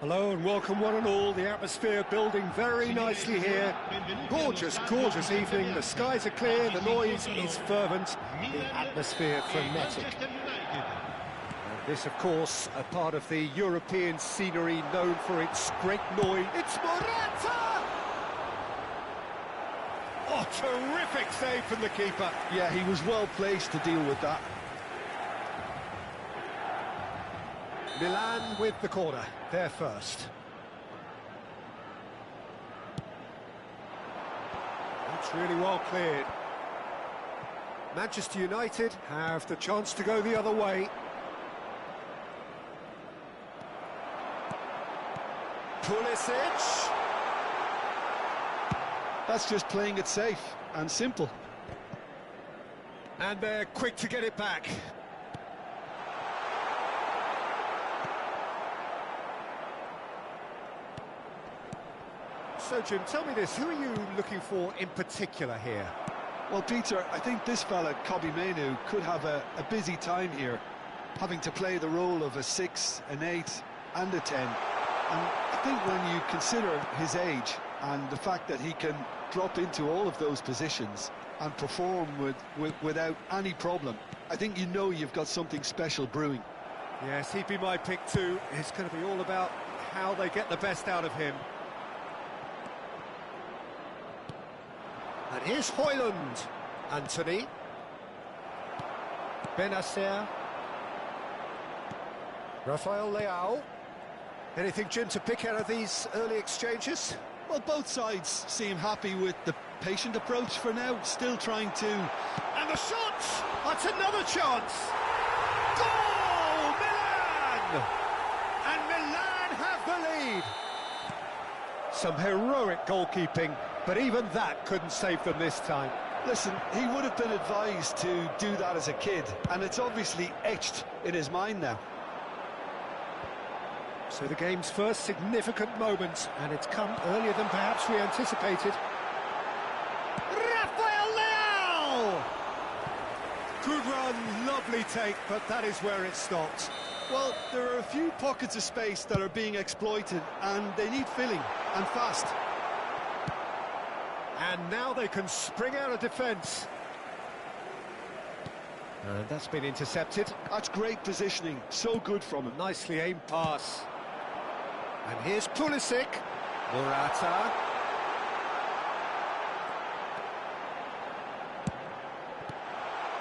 Hello and welcome one and all. The atmosphere building very nicely here. Gorgeous, gorgeous evening. The skies are clear, the noise is fervent, the atmosphere frenetic. And this, of course, a part of the European scenery known for its great noise. It's Morata! Oh, terrific save from the keeper. Yeah, he was well placed to deal with that. Milan with the corner, they're first. That's really well cleared. Manchester United have the chance to go the other way. Pulisic. That's just playing it safe and simple. And they're quick to get it back. So, Jim, tell me this, who are you looking for in particular here? Well, Peter, I think this fella, Kobbie Mainoo, could have a busy time here, having to play the role of a 6, an 8 and a 10. And I think when you consider his age and the fact that he can drop into all of those positions and perform without any problem, I think you know you've got something special brewing. Yes, he'd be my pick too. It's going to be all about how they get the best out of him. And here's Højlund. Anthony. Benacer. Rafael Leao. Anything, Jim, to pick out of these early exchanges? Well, both sides seem happy with the patient approach for now, still trying to... And the shot! That's another chance! Goal! Milan! And Milan have the lead! Some heroic goalkeeping, but even that couldn't save them this time. Listen, he would have been advised to do that as a kid, and it's obviously etched in his mind now. So the game's first significant moment, and it's come earlier than perhaps we anticipated. Rafael Leao! Good run, lovely take, but that is where it stopped. Well, there are a few pockets of space that are being exploited, and they need filling, and fast. And now they can spring out of defence. And that's been intercepted. That's great positioning, so good from him. Nicely aimed pass. And here's Pulisic. Morata.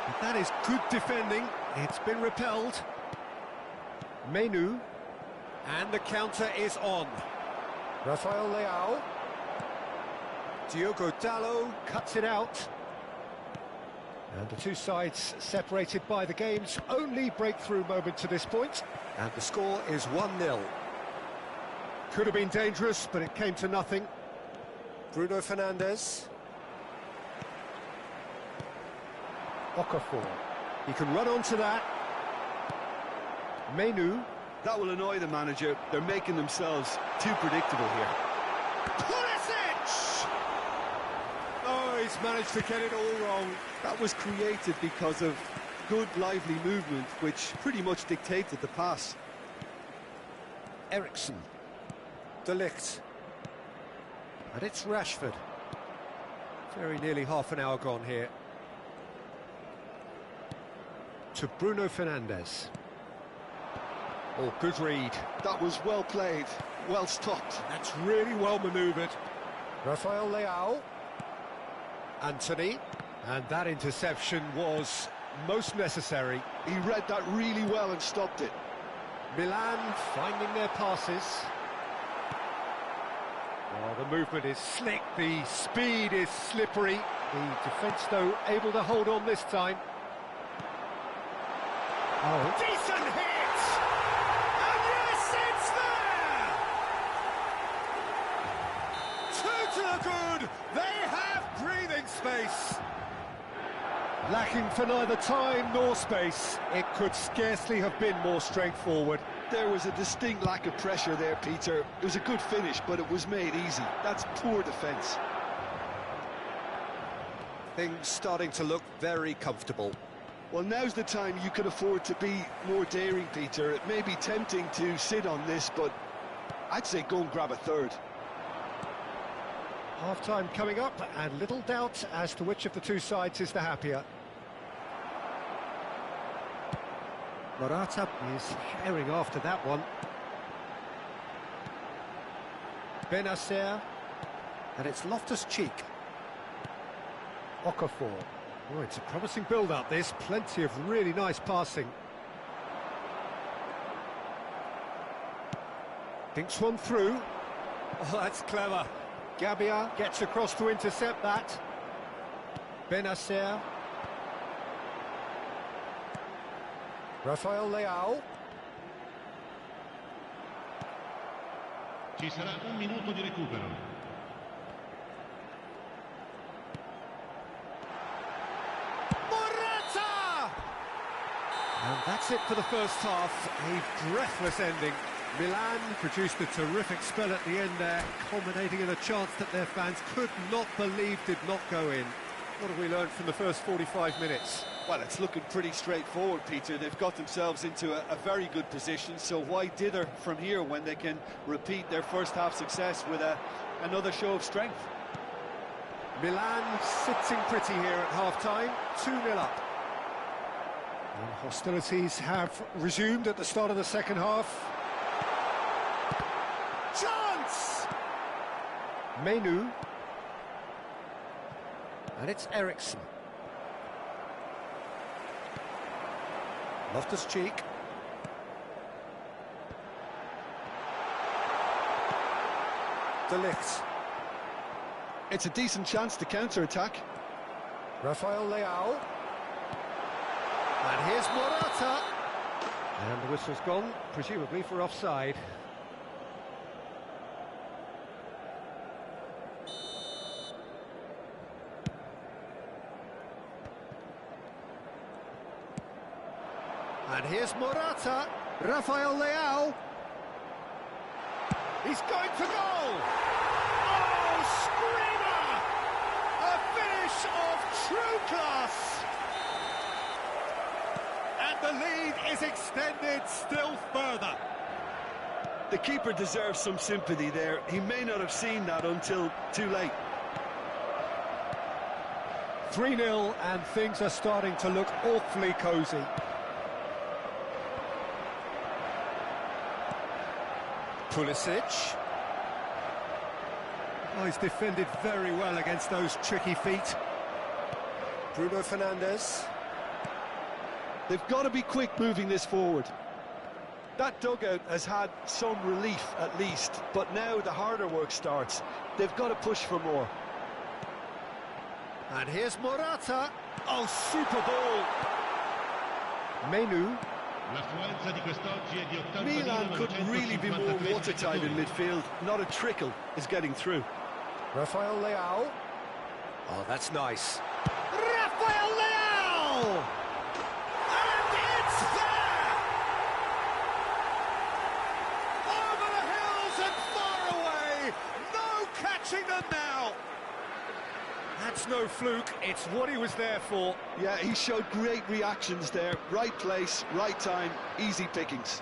But that is good defending. It's been repelled. Mainoo. And the counter is on. Rafael Leao. Diogo Dalot cuts it out. And the two sides separated by the game's only breakthrough moment to this point. And the score is 1-0. Could have been dangerous, but it came to nothing. Bruno Fernandes. Okafor. He can run onto that. Menu. That will annoy the manager. They're making themselves too predictable here. Pulisic! Oh, he's managed to get it all wrong. That was created because of good, lively movement, which pretty much dictated the pass. Eriksen. De Ligt. And it's Rashford. Very nearly half an hour gone here. To Bruno Fernandes. Oh, good read. That was well played, well stopped. That's really well manoeuvred. Rafael Leao. Anthony. And that interception was most necessary. He read that really well and stopped it. Milan finding their passes. Oh, the movement is slick, the speed is slippery. The defence, though, able to hold on this time. Oh, decent hit! And yes, it's there! Two to the good! They have breathing space! Lacking for neither time nor space. It could scarcely have been more strength forward. There was a distinct lack of pressure there, Peter. It was a good finish, but it was made easy. That's poor defence. Things starting to look very comfortable. Well, now's the time you can afford to be more daring, Peter. It may be tempting to sit on this, but I'd say go and grab a third. Half-time coming up, and little doubt as to which of the two sides is the happier. Morata is herring after that one. Benacer. And it's Loftus-Cheek. Okafor. Oh, it's a promising build-up, this. Plenty of really nice passing. Thinks one through. Oh, that's clever. Gabia gets across to intercept that. Benacer. Rafael Leao. Ci sarà un minuto di recupero. Morata! And that's it for the first half. A breathless ending. Milan produced a terrific spell at the end there, culminating in a chance that their fans could not believe did not go in. What have we learned from the first 45 minutes? Well, it's looking pretty straightforward, Peter. They've got themselves into a very good position, so why dither from here when they can repeat their first half success with another show of strength? Milan sitting pretty here at half-time, 2-0 up. And hostilities have resumed at the start of the second half. Chance! Menu. And it's Eriksen. Loftus-Cheek. De Ligt. It's a decent chance to counter-attack. Rafael Leao. And here's Morata. And the whistle's gone, presumably for offside. And here's Morata. Rafael Leao. He's going for goal. Oh, screamer! A finish of true class. And the lead is extended still further. The keeper deserves some sympathy there. He may not have seen that until too late. 3-0, and things are starting to look awfully cosy. Pulisic. Oh, he's defended very well against those tricky feet. Bruno Fernandes. They've got to be quick moving this forward. That dugout has had some relief at least, but now the harder work starts. They've got to push for more. And here's Morata. Oh, super ball. Menu. Milan couldn't really be more watertight in midfield. Not a trickle is getting through. Rafael Leao. Oh, that's nice. Rafael Leao! And it's there! Over the hills and far away! No catching them now! That's no fluke, it's what he was there for. Yeah, he showed great reactions there. Right place, right time, easy pickings.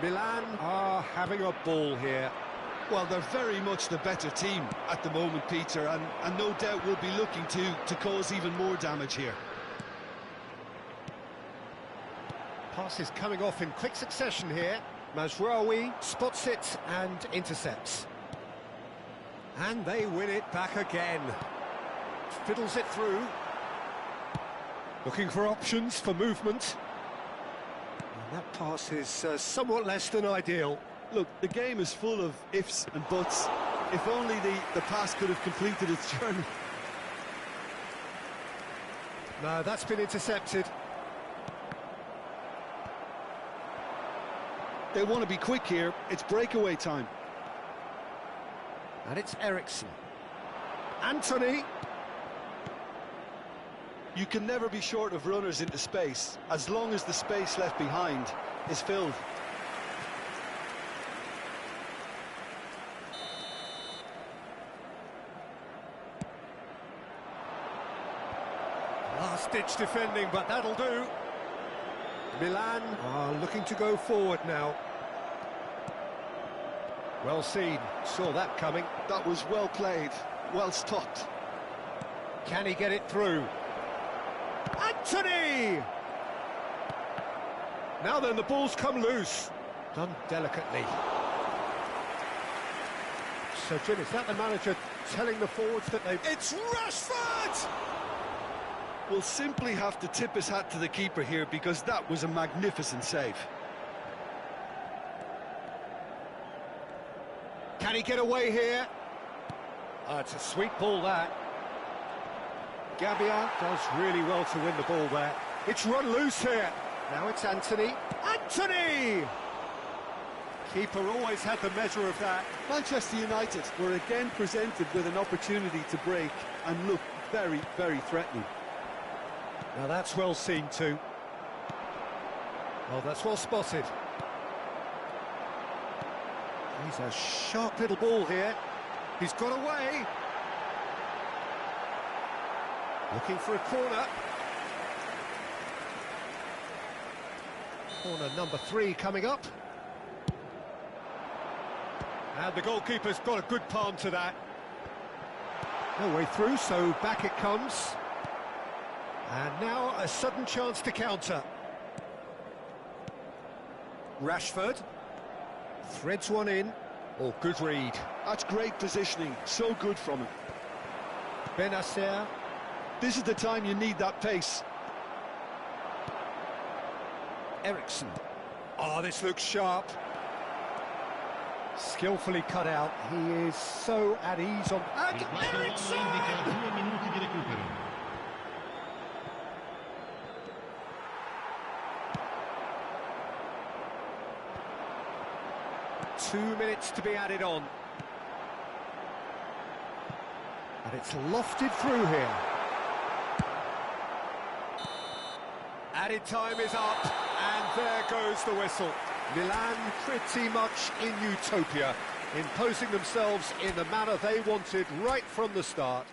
Milan are having a ball here. Well, they're very much the better team at the moment, Peter, and no doubt will be looking to cause even more damage here. Passes coming off in quick succession here. Mazraoui spots it and intercepts. And they win it back again. Fiddles it through. Looking for options for movement. And that pass is somewhat less than ideal. Look, the game is full of ifs and buts. If only the pass could have completed its journey. No, that's been intercepted. They want to be quick here. It's breakaway time. And it's Eriksen. Anthony. You can never be short of runners into space, as long as the space left behind is filled. Last-ditch defending, but that'll do. Milan are looking to go forward now. Well seen, saw that coming. That was well played, well stopped. Can he get it through? Anthony! Now then, the ball's come loose. Done delicately. So, Jim, is that the manager telling the forwards that they've... It's Rashford! Will simply have to tip his hat to the keeper here, because that was a magnificent save. Can he get away here? Oh, it's a sweet ball, that. Gabbia does really well to win the ball there. It's run loose here. Now it's Anthony. Anthony! Keeper always had the measure of that. Manchester United were again presented with an opportunity to break and look very, very threatening. Now that's well seen too. Oh, that's well spotted. He's a sharp little ball here. He's got away. Looking for a corner. Corner number 3 coming up. And the goalkeeper's got a good palm to that. No way through, so back it comes. And now a sudden chance to counter. Rashford threads one in. Oh, good read. That's great positioning, so good from him. Benacer. This is the time you need that pace. Eriksen. Oh, this looks sharp. Skillfully cut out. He is so at ease on... And Eriksen! 2 minutes to be added on. And it's lofted through here. Added time is up, and there goes the whistle. Milan pretty much in utopia, imposing themselves in the manner they wanted right from the start.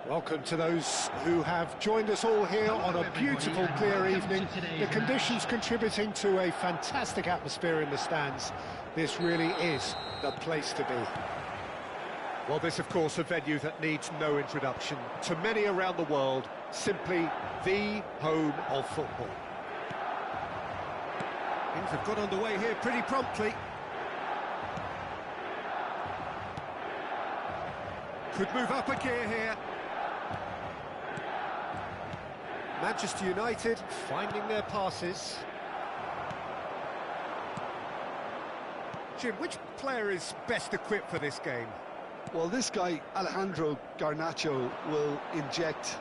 Welcome to those who have joined us all here on a beautiful, clear evening. The conditions contributing to a fantastic atmosphere in the stands. This really is the place to be. Well, this, of course, a venue that needs no introduction. To many around the world, simply the home of football. Things have got underway here pretty promptly. Could move up a gear here. Manchester United finding their passes. Jim, which player is best equipped for this game? Well, this guy, Alejandro Garnacho, will inject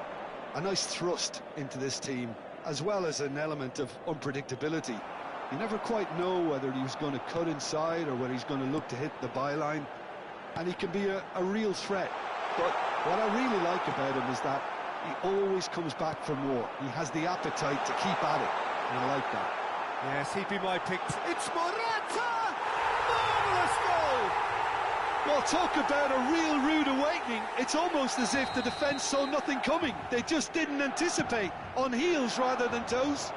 a nice thrust into this team, as well as an element of unpredictability. You never quite know whether he's going to cut inside or whether he's going to look to hit the byline. And he can be a real threat. But what I really like about him is that he always comes back for more. He has the appetite to keep at it, and I like that. Yes, he'd be my pick. It's Morata! Marvellous goal! Well, talk about a real rude awakening. It's almost as if the defence saw nothing coming. They just didn't anticipate, on heels rather than toes.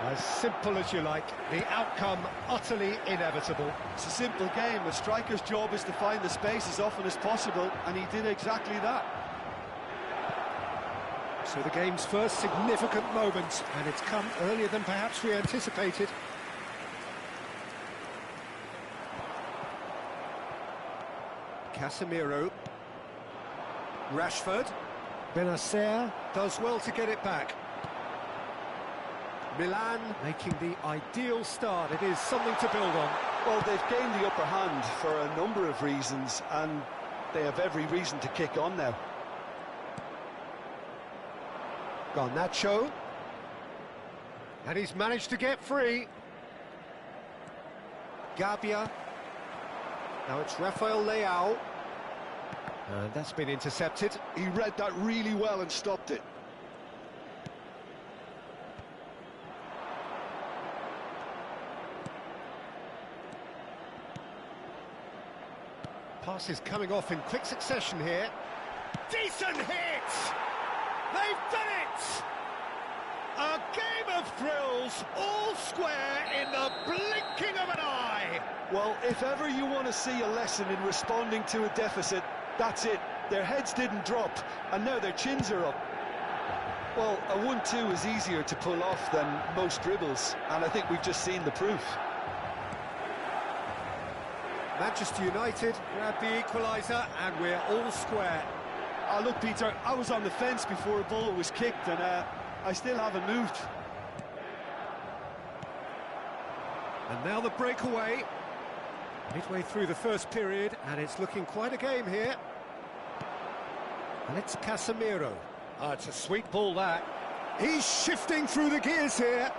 As simple as you like, the outcome utterly inevitable. It's a simple game. A striker's job is to find the space as often as possible, and he did exactly that. So the game's first significant moment, and it's come earlier than perhaps we anticipated. Casemiro. Rashford. Benacer does well to get it back. Milan making the ideal start. It is something to build on. Well, they've gained the upper hand for a number of reasons, and they have every reason to kick on now. Garnacho. And he's managed to get free. Gabia. Now it's Rafael Leao. And that's been intercepted. He read that really well and stopped it. Passes coming off in quick succession here. Decent hit! They've done it! A game of thrills, all square in the blinking of an eye! Well, if ever you want to see a lesson in responding to a deficit, that's it. Their heads didn't drop, and now their chins are up. Well, a 1-2 is easier to pull off than most dribbles, and I think we've just seen the proof. Manchester United grab the equaliser, and we're all square. Oh, look, Peter, I was on the fence before a ball was kicked, and I still haven't moved. And now the breakaway. Midway through the first period, and it's looking quite a game here. And it's Casemiro. Oh, it's a sweet ball, that. He's shifting through the gears here.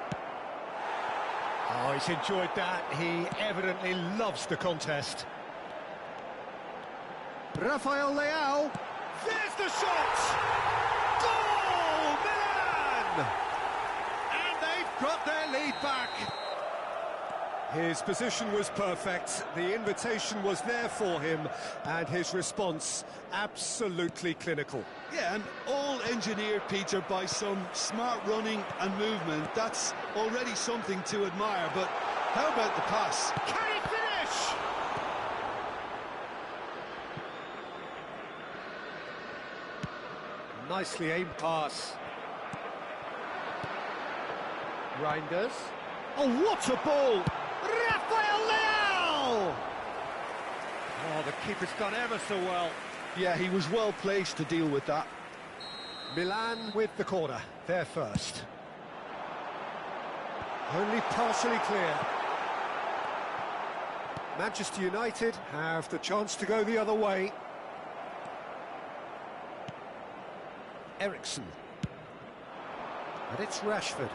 Oh, he's enjoyed that. He evidently loves the contest. Rafael Leao. There's the shot! Goal, Milan! And they've got their lead back. His position was perfect, the invitation was there for him, and his response absolutely clinical. Yeah, and all engineered, Peter, by some smart running and movement. That's already something to admire, but how about the pass? Can he finish? Nicely aimed pass. Reinders. Oh, what a ball! Rafael Leao! Oh, the keeper's done ever so well. Yeah, he was well placed to deal with that. Milan with the corner, they're first. Only partially clear. Manchester United have the chance to go the other way. Ericsson. And it's Rashford.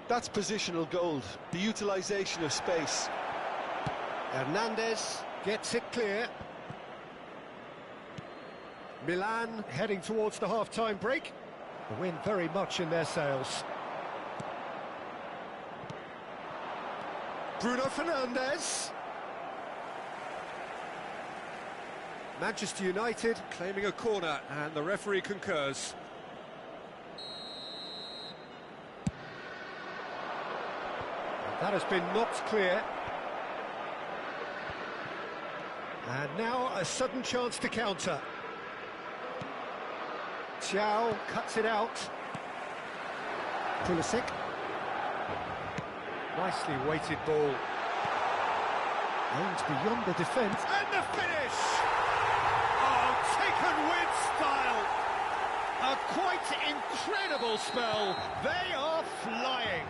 That's positional gold, the utilisation of space. Hernandez gets it clear. Milan heading towards the half-time break. The win very much in their sails. Bruno Fernandes. Manchester United claiming a corner, and the referee concurs. That has been knocked clear. And now a sudden chance to counter. Thiaw cuts it out. Pulisic. Nicely weighted ball. Aimed beyond the defence. And the finish! Oh, taken with style! A quite incredible spell. They are flying.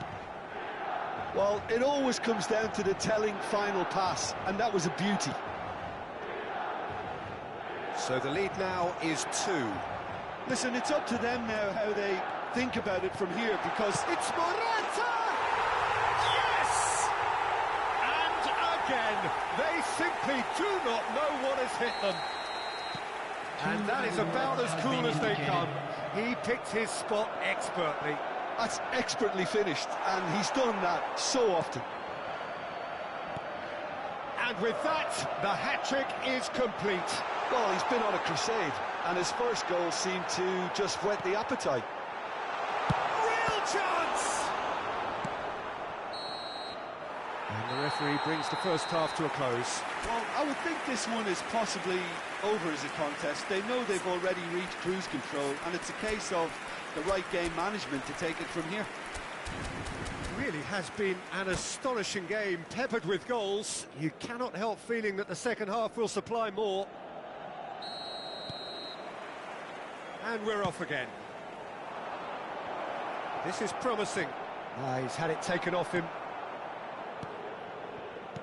Well, it always comes down to the telling final pass, and that was a beauty. So the lead now is 2. Listen, it's up to them now how they think about it from here, because it's Morata! Yes! And again, they simply do not know what has hit them. And that is about as cool as they come. He picked his spot expertly. That's expertly finished, and he's done that so often. And with that, the hat-trick is complete. Well, he's been on a crusade, and his first goal seemed to just whet the appetite. Real chance! And the referee brings the first half to a close. Well, I would think this one is possibly over as a contest. They know they've already reached cruise control, and it's a case of the right game management to take it from here. Really has been an astonishing game, peppered with goals. You cannot help feeling that the second half will supply more. And we're off again. This is promising. He's had it taken off him.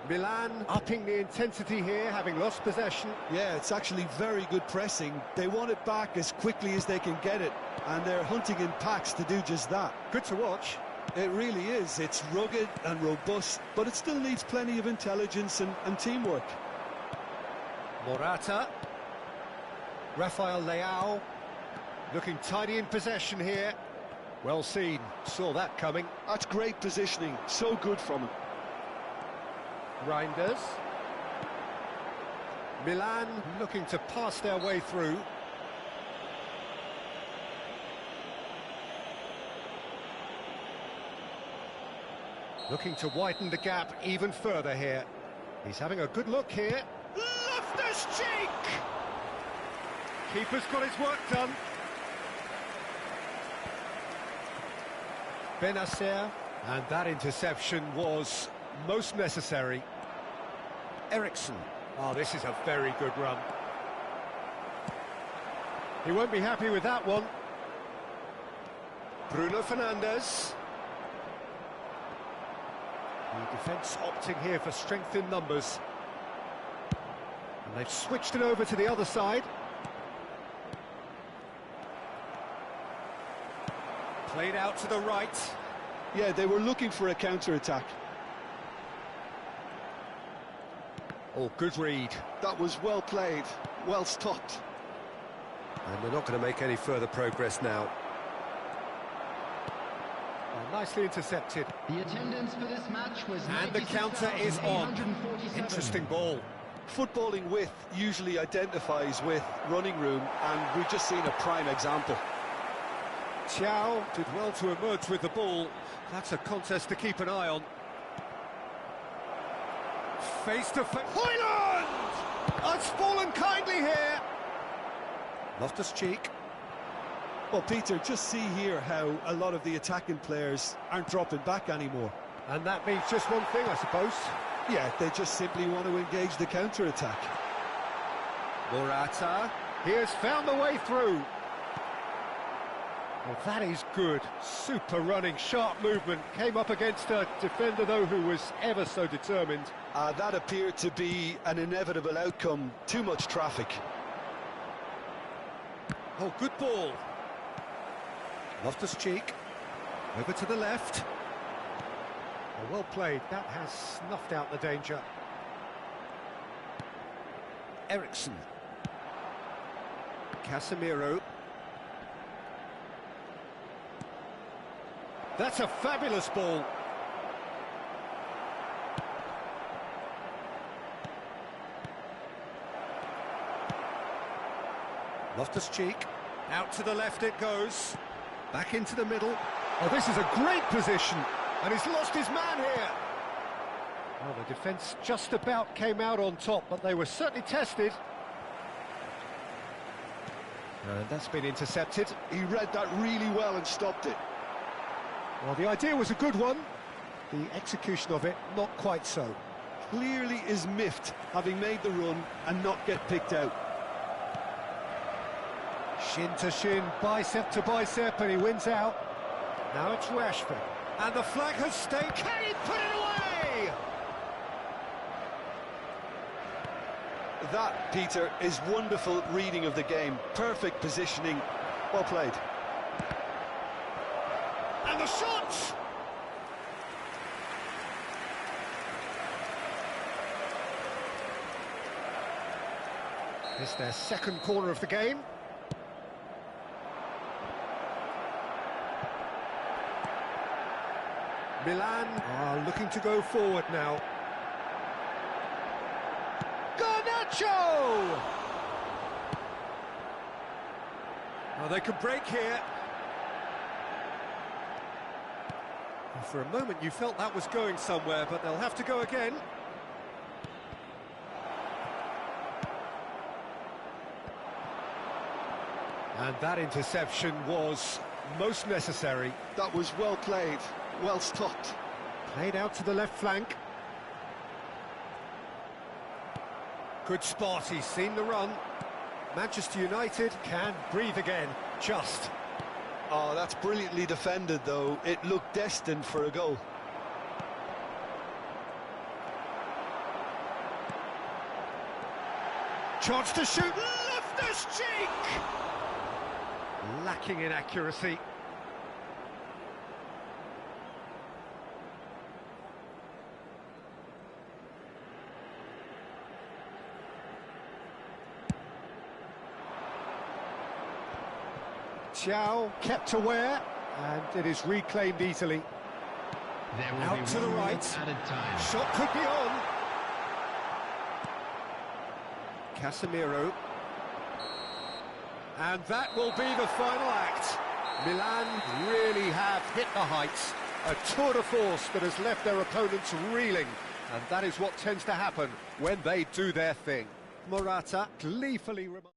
Milan upping the intensity here, having lost possession. Yeah, it's actually very good pressing. They want it back as quickly as they can get it, and they're hunting in packs to do just that. Good to watch. It really is. It's rugged and robust, but it still needs plenty of intelligence and teamwork. Morata. Rafael Leao. Looking tidy in possession here. Well seen. Saw that coming. That's great positioning. So good from him. Reinders. Milan looking to pass their way through. Looking to widen the gap even further here. He's having a good look here. Loftus-Cheek! Keeper's got his work done. Benacer, and that interception was most necessary. Ericsson. Oh, this is a very good run. He won't be happy with that one. Bruno Fernandes. The defence opting here for strength in numbers. And they've switched it over to the other side. Played out to the right. Yeah, they were looking for a counter-attack. Oh, good read. That was well played, well stopped. And they're not going to make any further progress now. Oh, nicely intercepted. The attendance for this match was and the counter is on. Interesting ball. Footballing width usually identifies with running room, and we've just seen a prime example. Thiaw did well to emerge with the ball. That's a contest to keep an eye on. Face to face. Højlund! Has fallen kindly here. Loftus-Cheek. Well, Peter, just see here how a lot of the attacking players aren't dropping back anymore. And that means just one thing, I suppose. Yeah, they just simply want to engage the counter-attack. Morata, he has found the way through. Well, that is good. Super running, sharp movement. Came up against a defender, though, who was ever so determined. That appeared to be an inevitable outcome. Too much traffic. Oh, good ball. Loftus-Cheek. Over to the left. Oh, well played. That has snuffed out the danger. Ericsson. Casemiro. That's a fabulous ball. Loftus-Cheek. Out to the left it goes. Back into the middle. Oh, this is a great position. And he's lost his man here. Well, the defence just about came out on top, but they were certainly tested. And that's been intercepted. He read that really well and stopped it. Well, the idea was a good one. The execution of it, not quite so. Clearly is miffed, having made the run and not get picked out. Shin to shin, bicep to bicep, and he wins out. Now it's Rashford. And the flag has stayed. Can he put it away? That, Peter, is wonderful reading of the game. Perfect positioning. Well played. And the shot! It's their second corner of the game. Milan are looking to go forward now. Garnacho! Oh, they can break here. Well, for a moment you felt that was going somewhere, but they'll have to go again. And that interception was most necessary. That was well played, well stopped. Played out to the left flank. Good spot, he's seen the run. Manchester United can breathe again, just. Oh, that's brilliantly defended, though. It looked destined for a goal. Chance to shoot, Loftus-Cheek! Lacking in accuracy. Thiaw kept aware, and it is reclaimed easily. Out to the right. Shot could be on. Casemiro. And that will be the final act. Milan really have hit the heights. A tour de force that has left their opponents reeling. And that is what tends to happen when they do their thing. Morata gleefully remarks.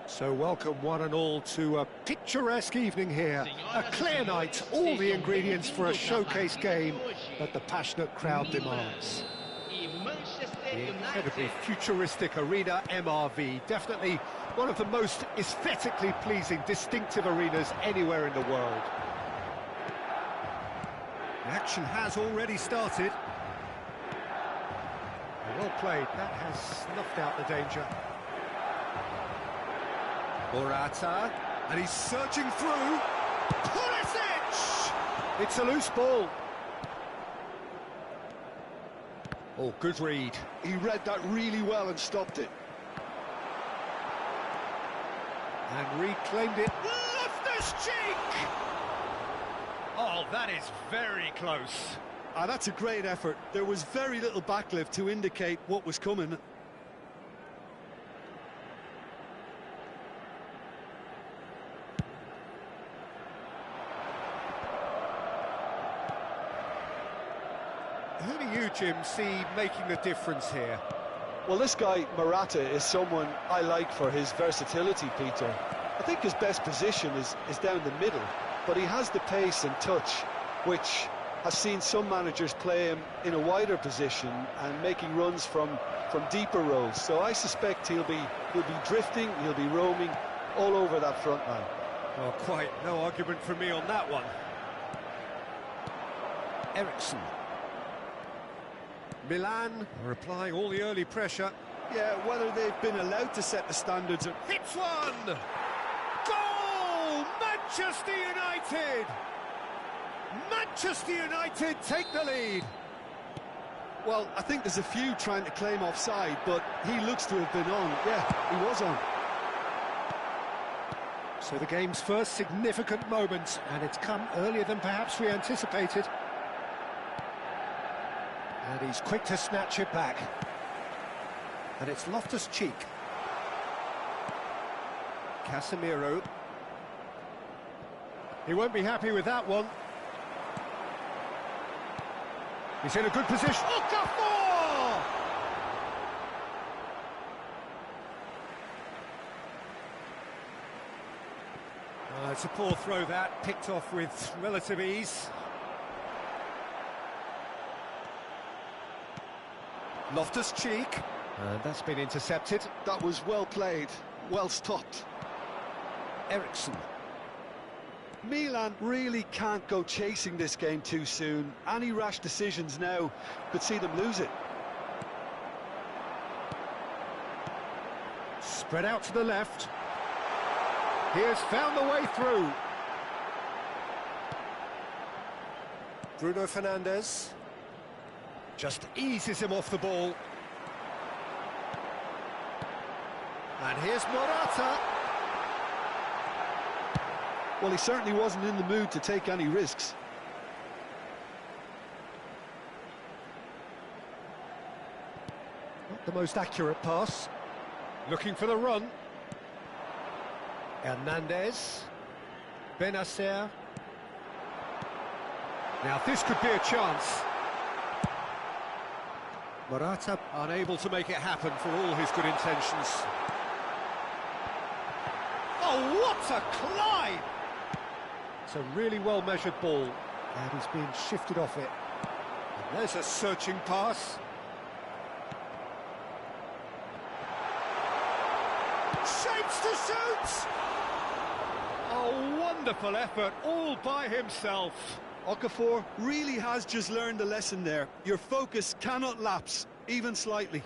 So welcome one and all to a picturesque evening here. A clear night, all the ingredients for a showcase game that the passionate crowd demands. The incredibly futuristic arena MRV, definitely one of the most aesthetically pleasing, distinctive arenas anywhere in the world. The action has already started. Well played, that has snuffed out the danger. Morata, and he's searching through. Pulisic! It's a loose ball. Oh, good read. He read that really well and stopped it. And reclaimed it. Loftus-Cheek! Oh, that is very close. That's a great effort. There was very little backlift to indicate what was coming. Who do you, Jim, see making the difference here? Well, this guy, Morata, is someone I like for his versatility, Peter. I think his best position is down the middle, but he has the pace and touch, which has seen some managers play him in a wider position and making runs from deeper roles. So I suspect he'll be drifting, he'll be roaming all over that front line. Well, quite no argument from me on that one. Ericsson. Milan are applying all the early pressure. Yeah, whether they've been allowed to set the standards or... Hits one! Goal! Manchester United! Manchester United take the lead. Well, I think there's a few trying to claim offside, but he looks to have been on. Yeah, he was on. So the game's first significant moment, and it's come earlier than perhaps we anticipated. And he's quick to snatch it back. And it's Loftus-Cheek. Casemiro. He won't be happy with that one. He's in a good position. Okafor! It's a poor throw that, picked off with relative ease. Loftus-Cheek, and that's been intercepted. That was well played, well stopped. Ericsson. Milan really can't go chasing this game too soon. Any rash decisions now could see them lose it. Spread out to the left. He has found the way through. Bruno Fernandes. Just eases him off the ball. And here's Morata. Well, he certainly wasn't in the mood to take any risks. Not the most accurate pass. Looking for the run. Hernandez. Benacer. Now this could be a chance. Morata unable to make it happen for all his good intentions. Oh, what a climb! It's a really well-measured ball, and he's being shifted off it. And there's a searching pass. Shapes to shoot! A wonderful effort, all by himself. Okafor really has just learned a lesson there. Your focus cannot lapse, even slightly.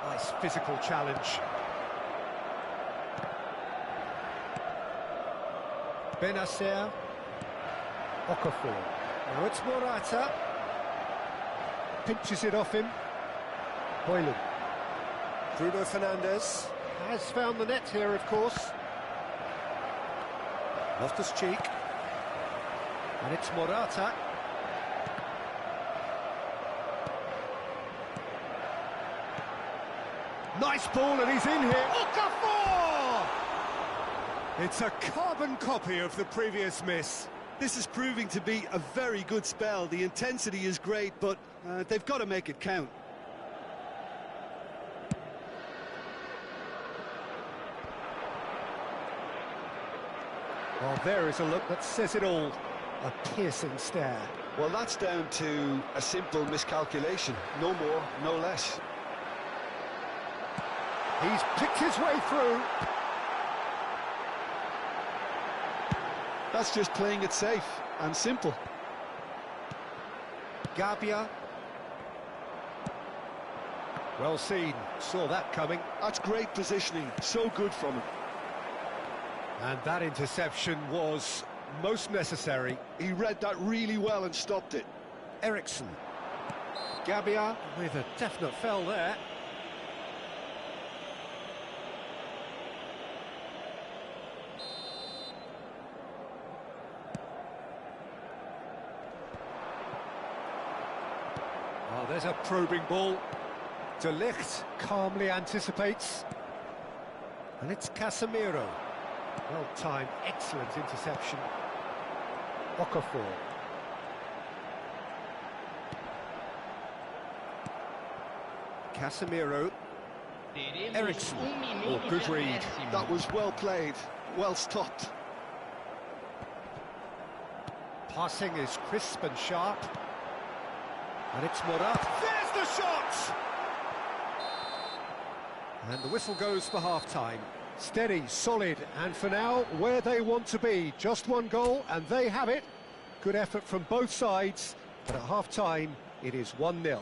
Nice physical challenge. Benacer. Okafor. Now it's Morata. Pinches it off him. Hoyland. Bruno Fernandes has found the net here, of course. Loftus-Cheek. And it's Morata. Nice ball, and he's in here. Okafor! It's a carbon copy of the previous miss. This is proving to be a very good spell. The intensity is great, but they've got to make it count. Well, there is a look that says it all. A piercing stare. Well, that's down to a simple miscalculation. No more, no less. He's picked his way through. That's just playing it safe and simple. Gabbia. Well seen, saw that coming. That's great positioning, so good from him. And that interception was most necessary. He read that really well and stopped it. Eriksson. Gabbia with a definite fell there. Oh, there's a probing ball. De Ligt calmly anticipates. And it's Casemiro. Well-timed, excellent interception. Okafor. Casemiro. Eriksson. Oh, good read. That was well played, well stopped. Passing is crisp and sharp. And it's Morata. There's the shot! And the whistle goes for half-time. Steady, solid, and for now, where they want to be. Just one goal, and they have it. Good effort from both sides, but at half-time, it is 1-0.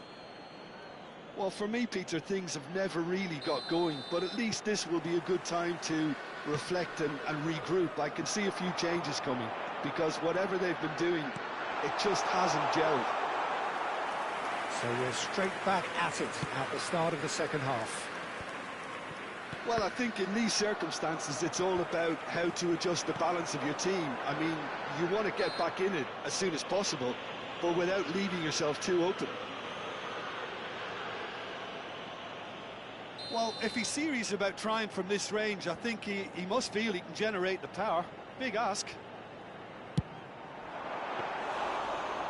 Well, for me, Peter, things have never really got going, but at least this will be a good time to reflect and regroup. I can see a few changes coming, because whatever they've been doing, it just hasn't gelled. So we're straight back at it at the start of the second half. Well, I think in these circumstances, it's all about how to adjust the balance of your team. I mean, you want to get back in it as soon as possible, but without leaving yourself too open. Well, if he's serious about trying from this range, I think he must feel he can generate the power. Big ask.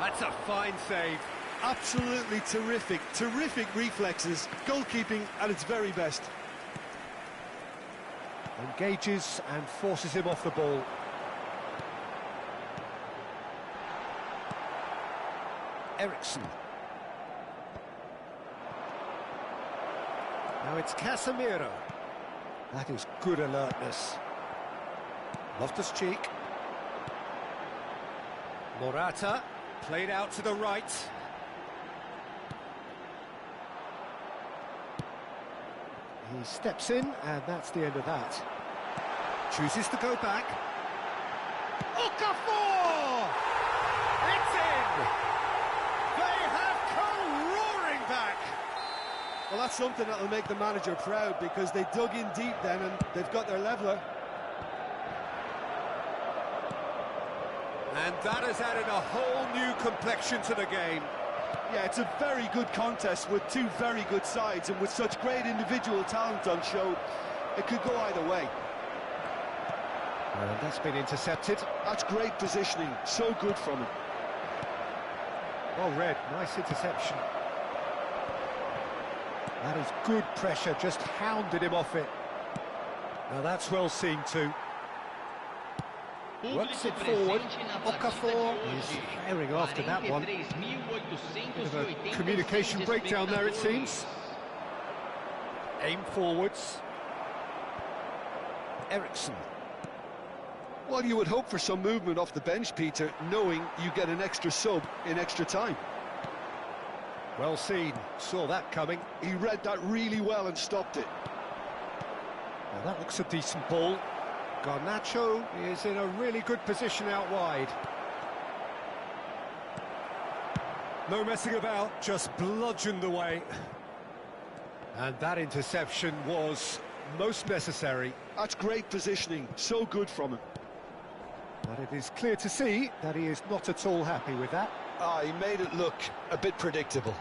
That's a fine save. Absolutely terrific, terrific reflexes. Goalkeeping at its very best. Engages and forces him off the ball. Eriksson. Now it's Casemiro. That is good alertness. Loftus-Cheek. Morata, played out to the right. He steps in, and that's the end of that. Chooses to go back. Okafor! It's in! They have come roaring back! Well, that's something that'll make the manager proud, because they dug in deep then and they've got their leveller. And that has added a whole new complexion to the game. Yeah, it's a very good contest with two very good sides, and with such great individual talent on show, it could go either way. And that's been intercepted. That's great positioning, so good from him. Well read, nice interception. That is good pressure, just hounded him off it. Now that's well seen too. Works it forward. Okafor is firing after that one. Bit of a communication breakdown there, it seems. Aim forwards. Eriksson. Well, you would hope for some movement off the bench, Peter, knowing you get an extra sub in extra time. Well seen, saw that coming. He read that really well and stopped it. Well, that looks a decent ball. Garnacho is in a really good position out wide. No messing about, just bludgeoned away. And that interception was most necessary. That's great positioning, so good from him. But it is clear to see that he is not at all happy with that. He made it look a bit predictable.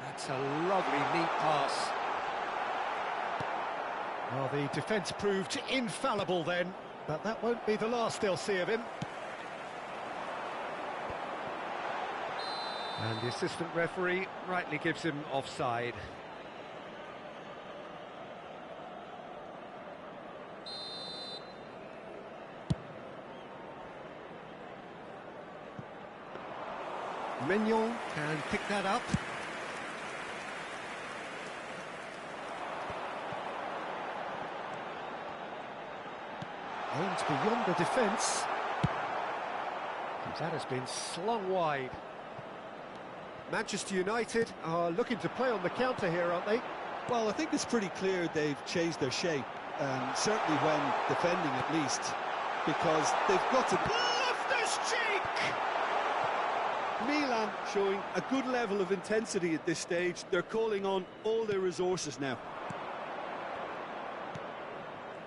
That's a lovely, neat pass. Well, the defence proved infallible then, but that won't be the last they'll see of him. And the assistant referee rightly gives him offside. Mignon can pick that up. Aimed beyond the defence. That has been slung wide. Manchester United are looking to play on the counter here, aren't they? Well, I think it's pretty clear they've changed their shape, certainly when defending at least, because they've got to... Loftus-Cheek! Milan showing a good level of intensity at this stage. They're calling on all their resources now.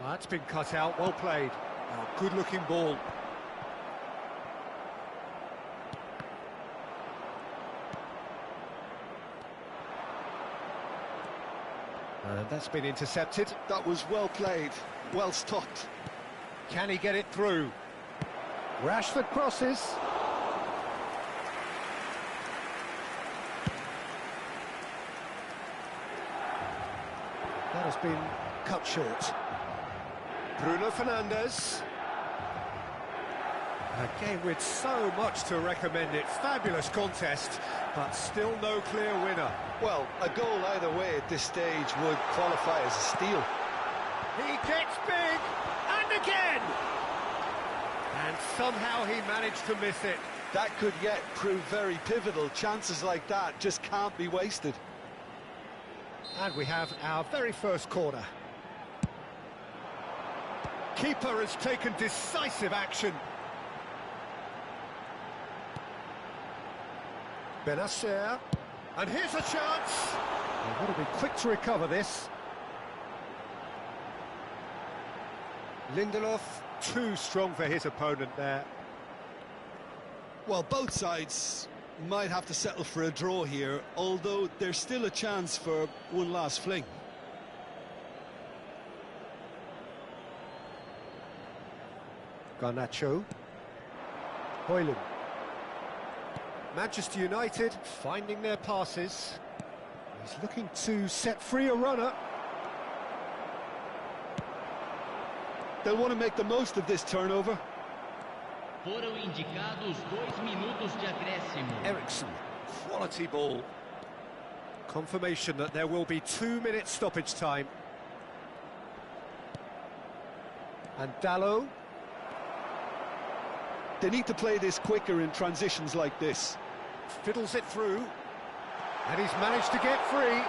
Well, that's been cut out, well played. Oh, good-looking ball. And that's been intercepted. That was well played, well stopped. Can he get it through? Rashford crosses. That has been cut short. Bruno Fernandes. A game with so much to recommend it. Fabulous contest, but still no clear winner. Well, a goal either way at this stage would qualify as a steal. He gets big, and again! And somehow he managed to miss it. That could yet prove very pivotal. Chances like that just can't be wasted. And we have our very first corner. Keeper has taken decisive action. Benacer, and here's a chance. They've got to be quick to recover this. Lindelof, too strong for his opponent there. Well, both sides might have to settle for a draw here, although there's still a chance for one last fling. Garnacho. Højlund. Manchester United finding their passes. He's looking to set free a runner. They'll want to make the most of this turnover. Foram indicados 2 minutos de acréscimo. Ericsson, quality ball. Confirmation that there will be 2 minutes stoppage time. And Dalot. They need to play this quicker in transitions like this. Fiddles it through. And he's managed to get free.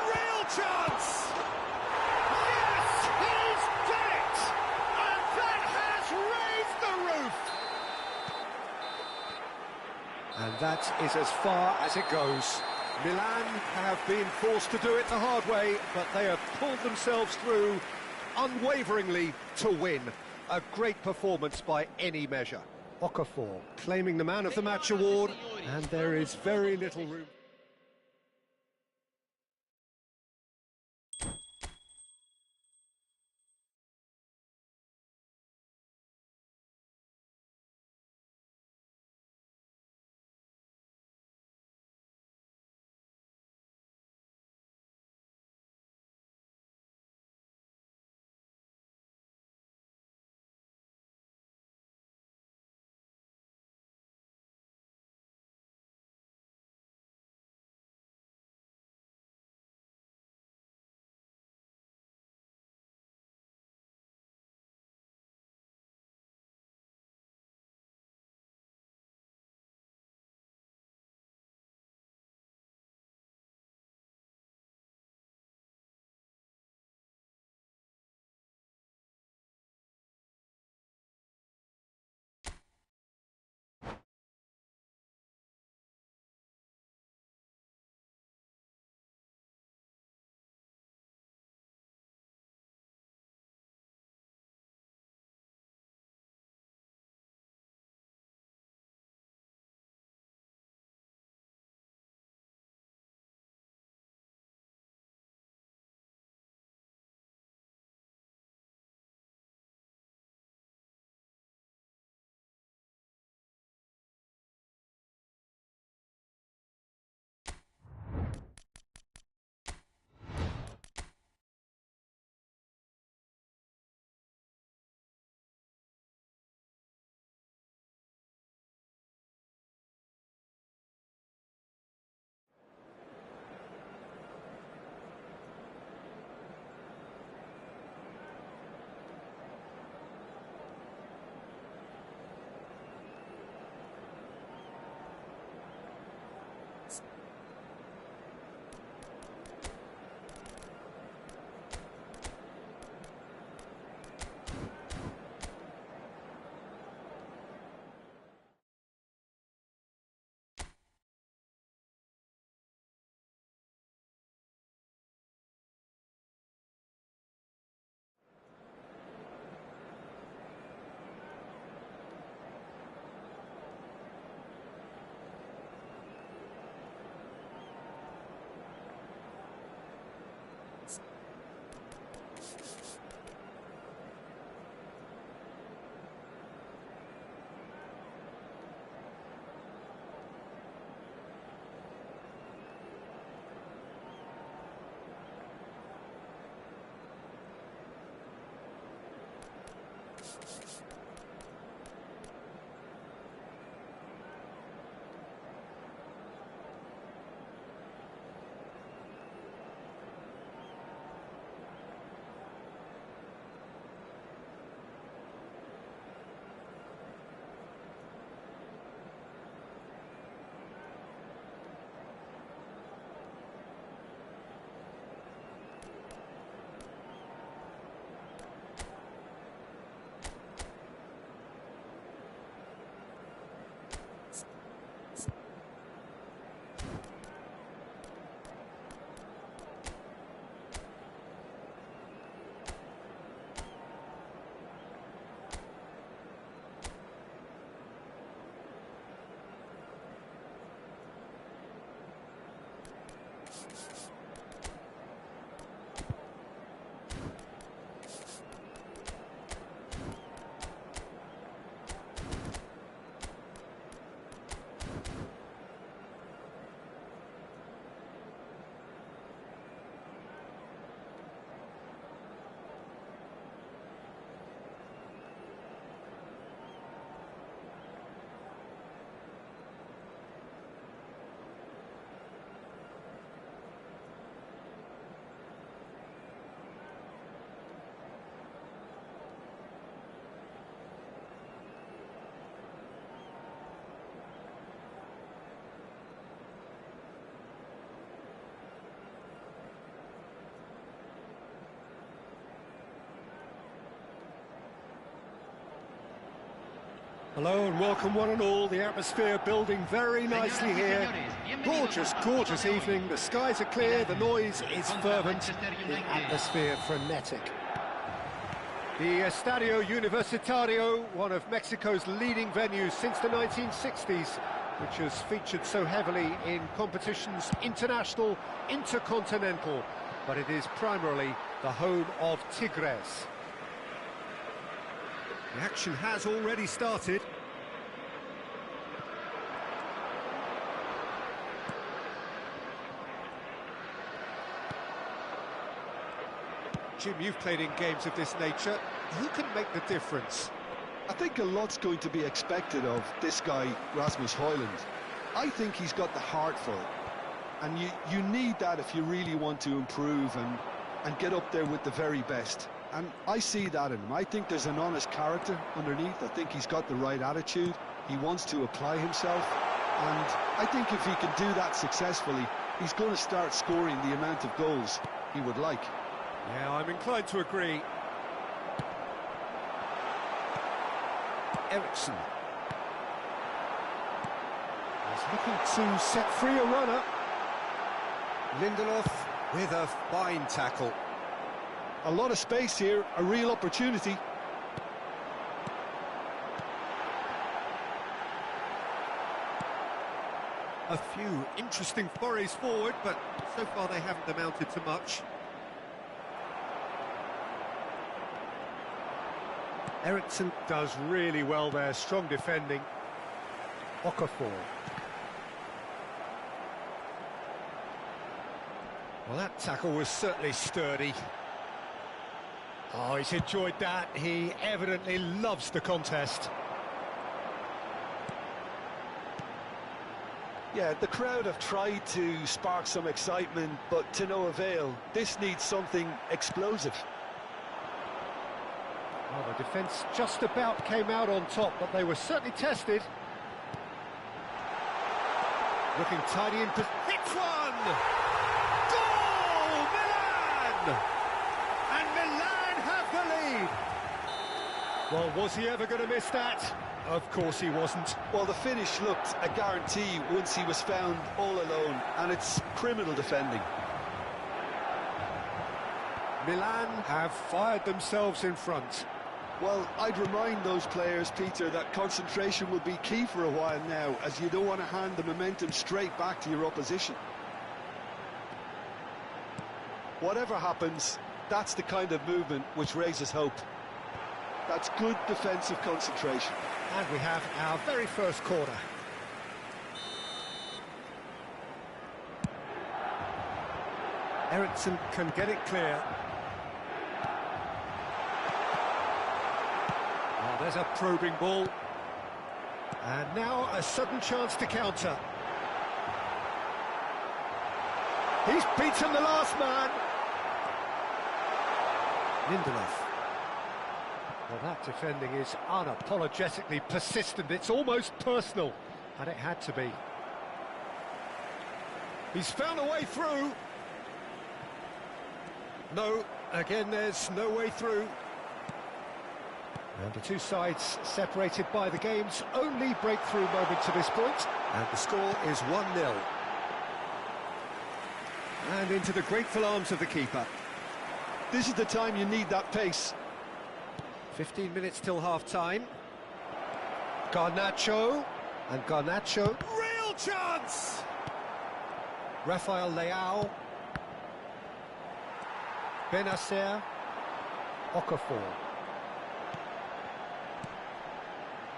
Real chance! Yes, he's done it! And that has raised the roof! And that is as far as it goes. Milan have been forced to do it the hard way, but they have pulled themselves through unwaveringly to win. A great performance by any measure. Okafor claiming the Man of the Match award, and there is very little room. Hello and welcome one and all. The atmosphere building very nicely here. Gorgeous, gorgeous evening. The skies are clear, the noise is fervent, the atmosphere frenetic. The Estadio Universitario, one of Mexico's leading venues since the 1960s, which has featured so heavily in competitions international, intercontinental, but it is primarily the home of Tigres. The action has already started. Jim, you've played in games of this nature. Who can make the difference? I think a lot's going to be expected of this guy, Rasmus Højlund. I think he's got the heart for it. And you need that if you really want to improve and get up there with the very best. And I see that in him. I think there's an honest character underneath. I think he's got the right attitude. He wants to apply himself. And I think if he can do that successfully, he's going to start scoring the amount of goals he would like. Yeah, I'm inclined to agree. Eriksson. He's looking to set free a runner. Lindelof with a fine tackle. A lot of space here, a real opportunity. A few interesting forays forward, but so far they haven't amounted to much. Eriksson does really well there, strong defending. Okafor. Well, that tackle was certainly sturdy. Oh, he's enjoyed that. He evidently loves the contest. Yeah, the crowd have tried to spark some excitement, but to no avail. This needs something explosive. Well, the defence just about came out on top, but they were certainly tested. Looking tidy in position. Hits one! Goal! Milan! And Milan have the lead! Well, was he ever going to miss that? Of course he wasn't. Well, the finish looked a guarantee once he was found all alone, and it's criminal defending. Milan have fired themselves in front. Well, I'd remind those players, Peter, that concentration will be key for a while now, as you don't want to hand the momentum straight back to your opposition. Whatever happens, that's the kind of movement which raises hope. That's good defensive concentration. And we have our very first corner. Eriksson can get it clear. Oh, there's a probing ball. And now a sudden chance to counter. He's beaten the last man. Lindelof. Well, that defending is unapologetically persistent. It's almost personal, and it had to be. He's found a way through. No, again, there's no way through. And the two sides separated by the game's only breakthrough moment to this point. And the score is 1-0. And into the grateful arms of the keeper. This is the time you need that pace. 15 minutes till half-time. Garnacho. And Garnacho. Real chance! Rafael Leao. Benacer. Okafor.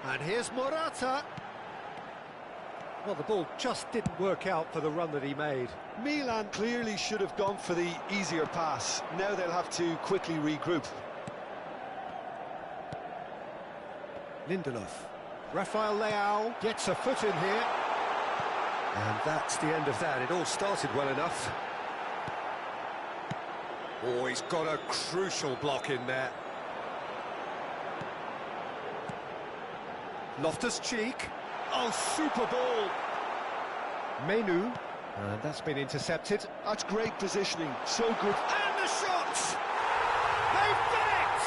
And here's Morata. Well, the ball just didn't work out for the run that he made. Milan clearly should have gone for the easier pass. Now they'll have to quickly regroup. Lindelof. Rafael Leao gets a foot in here. And that's the end of that. It all started well enough. Oh, he's got a crucial block in there. Loftus-Cheek. Oh, super ball. Menu. And that's been intercepted. That's great positioning. So good. And the shot! They've done it!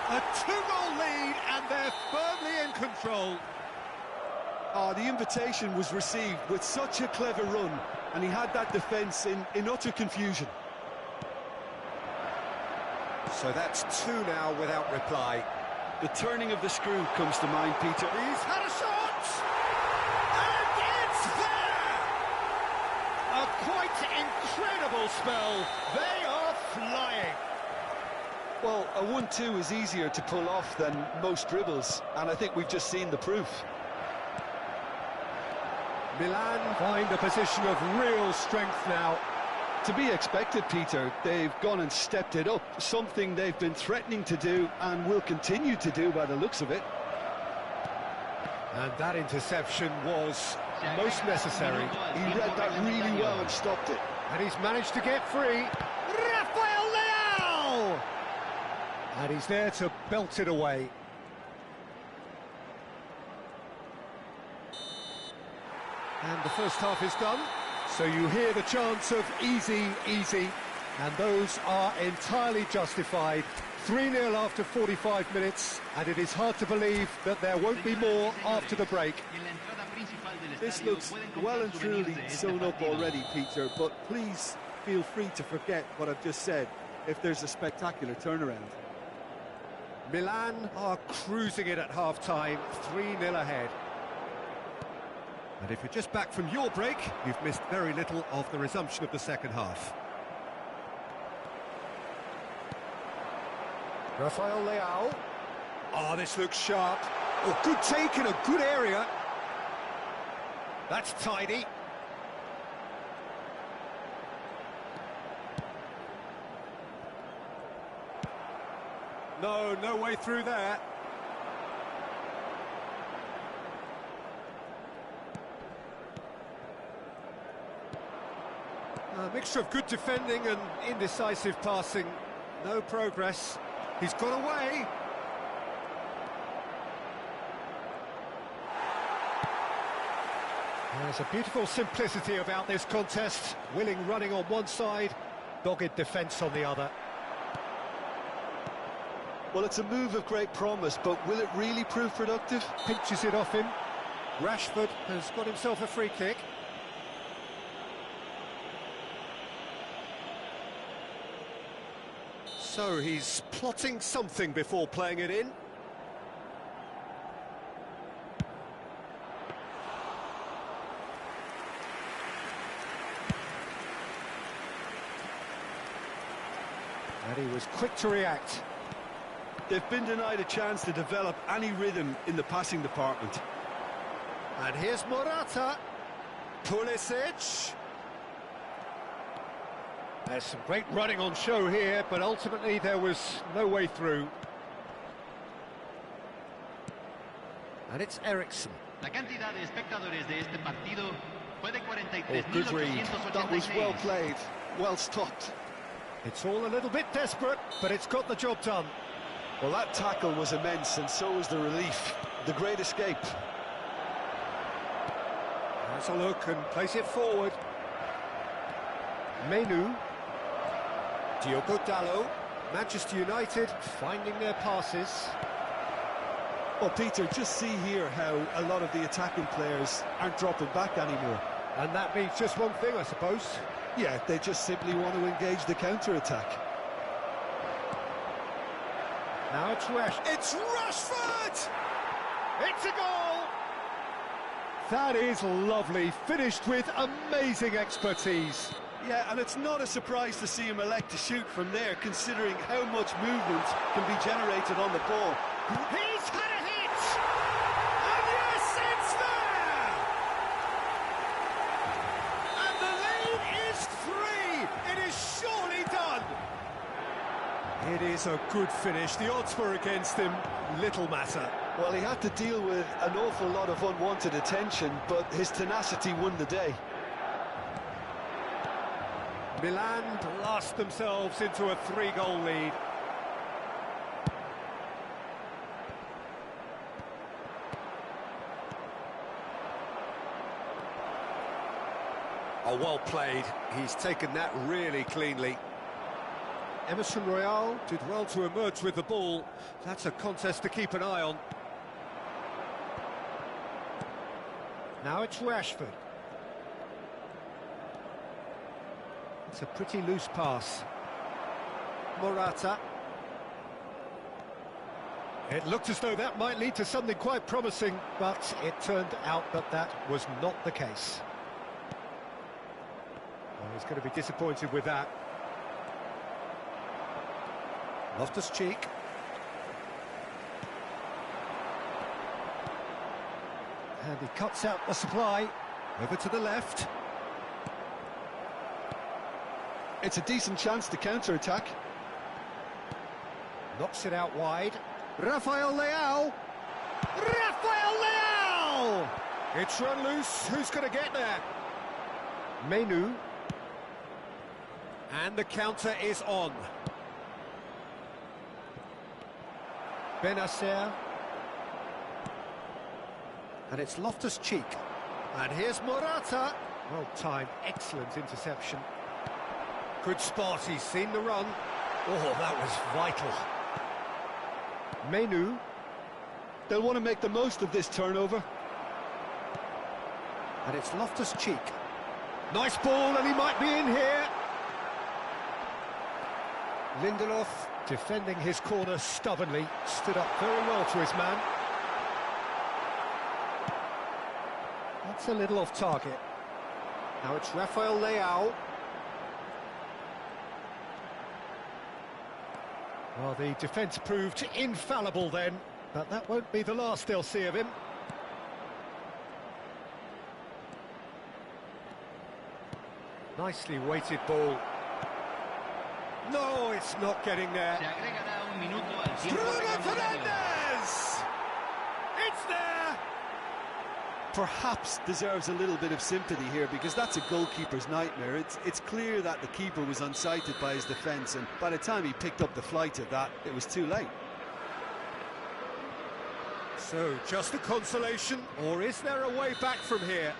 A 2-goal lead, and they're firmly in control. Oh, the invitation was received with such a clever run, and he had that defence in utter confusion. So that's 2 now without reply. The turning of the screw comes to mind, Peter. He's had a shot! And it's there! A quite incredible spell. They are flying. Well, a 1-2 is easier to pull off than most dribbles, and I think we've just seen the proof. Milan find a position of real strength now. To be expected, Peter. They've gone and stepped it up, something they've been threatening to do and will continue to do by the looks of it. And that interception was most necessary. He read that really well and stopped it. And he's managed to get free. Rafael Leao! And he's there to belt it away. And the first half is done. So you hear the chants of easy, easy, and those are entirely justified. 3-0 after 45 minutes, and it is hard to believe that there won't be more after the break. This looks well and truly sewn up already, Peter, but please feel free to forget what I've just said if there's a spectacular turnaround. Milan are cruising it at half-time, 3-0 ahead. And if you're just back from your break, you've missed very little of the resumption of the second half. Rafael Leao. Oh, this looks sharp. Oh, good take in a good area. That's tidy. No way through there. A mixture of good defending and indecisive passing. No progress. He's got away. There's a beautiful simplicity about this contest. Willing running on one side, dogged defence on the other. Well, it's a move of great promise, but will it really prove productive? Pinches it off him. Rashford has got himself a free kick. So he's plotting something before playing it in. And he was quick to react. They've been denied a chance to develop any rhythm in the passing department. And here's Morata. Pulisic. There's some great running on show here, but ultimately there was no way through. And it's Eriksson. La cantidad de espectadores de este partido fue de Oh, good read. 43.886. That was well played, well stopped. It's all a little bit desperate, but it's got the job done. Well, that tackle was immense, and so was the relief. The great escape. Has a look and plays it forward. Menu. Diogo Dalot. Manchester United finding their passes. Well, Peter, just see here how a lot of the attacking players aren't dropping back anymore. And that means just one thing, I suppose. Yeah, they just simply want to engage the counter-attack. Now it's Rashford. It's Rashford! It's a goal! That is lovely, finished with amazing expertise. Yeah, and it's not a surprise to see him elect to shoot from there, considering how much movement can be generated on the ball. He's had a hit! And yes, it's there! And the lead is 3! It is surely done! It is a good finish. The odds were against him. Little matter. Well, he had to deal with an awful lot of unwanted attention, but his tenacity won the day. Milan blast themselves into a 3-goal lead. Oh, well played. He's taken that really cleanly. Emerson Royal did well to emerge with the ball. That's a contest to keep an eye on. Now it's Rashford. It's a pretty loose pass. Morata. It looked as though that might lead to something quite promising, but it turned out that that was not the case. Well, he's going to be disappointed with that. Loftus-Cheek. And he cuts out the supply. Over to the left. It's a decent chance to counter-attack. Knocks it out wide. Rafael Leao! Rafael Leao! It's run loose. Who's going to get there? Menu. And the counter is on. Benacer. And it's Loftus-Cheek. And here's Morata. Well timed, excellent interception. Good spot, he's seen the run. Oh, that was vital. Menu. They'll want to make the most of this turnover. And it's Loftus-Cheek. Nice ball, and he might be in here. Lindelof defending his corner stubbornly. Stood up very well to his man. That's a little off target. Now it's Rafael Leao. Well, the defence proved infallible then, but that won't be the last they'll see of him. Nicely weighted ball. No, it's not getting there. Bruno Fernandes! It's there! Perhaps deserves a little bit of sympathy here, because that's a goalkeeper's nightmare. It's clear that the keeper was unsighted by his defence, and by the time he picked up the flight of that, it was too late. So, just a consolation, or is there a way back from here?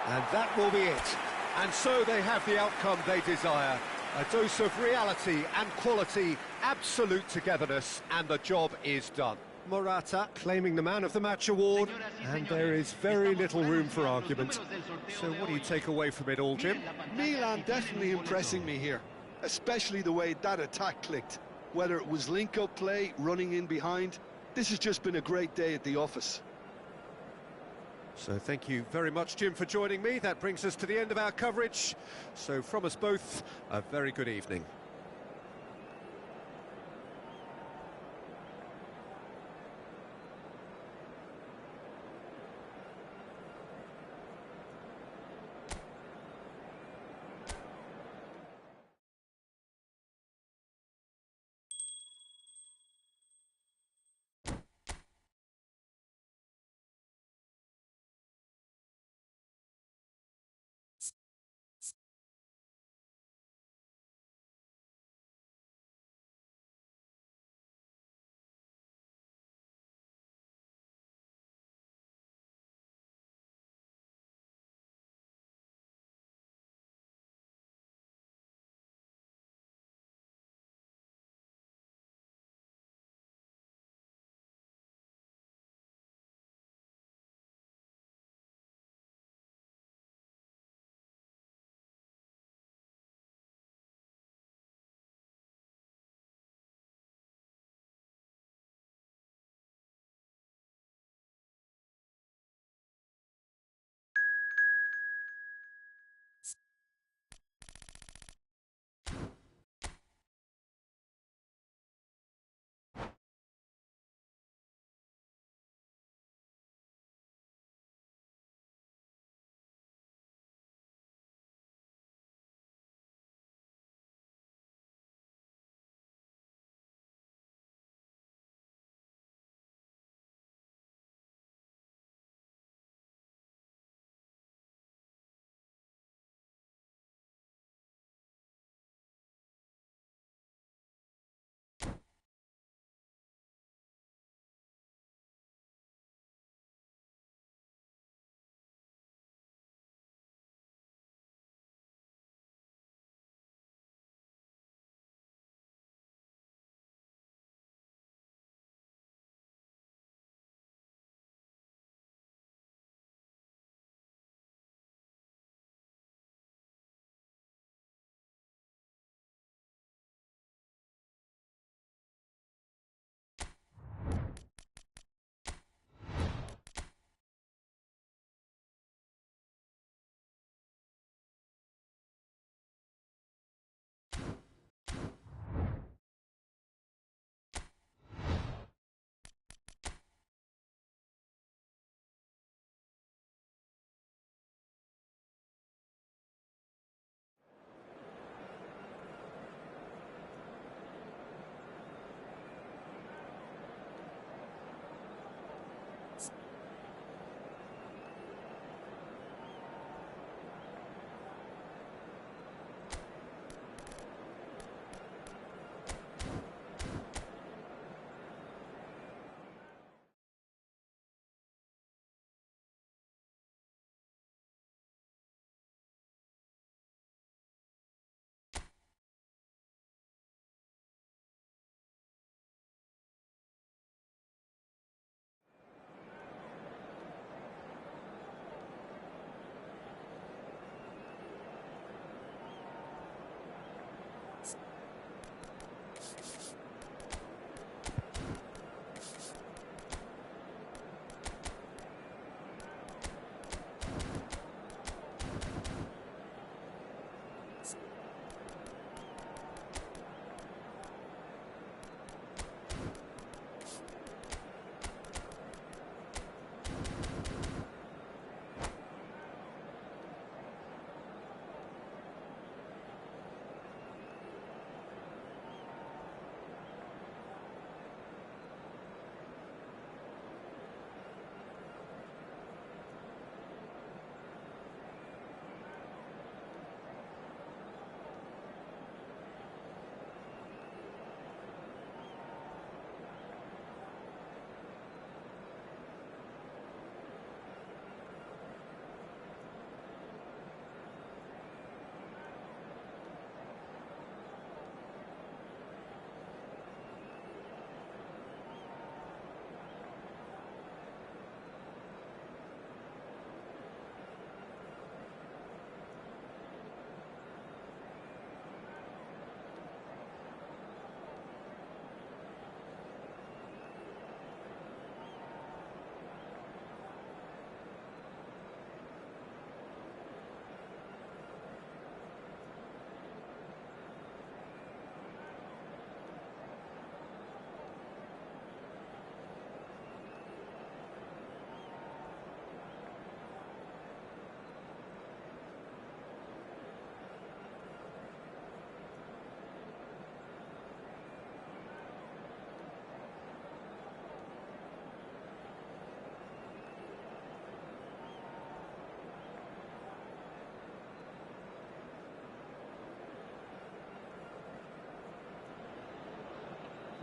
And that will be it. And so they have the outcome they desire. A dose of reality and quality, absolute togetherness, and the job is done. Morata claiming the Man of the Match award, and there is very little room for argument. So what do you take away from it all, Jim? Milan definitely impressing me here, especially the way that attack clicked. Whether it was link-up play, running in behind, this has just been a great day at the office. So thank you very much, Jim, for joining me. That brings us to the end of our coverage. So from us both, a very good evening.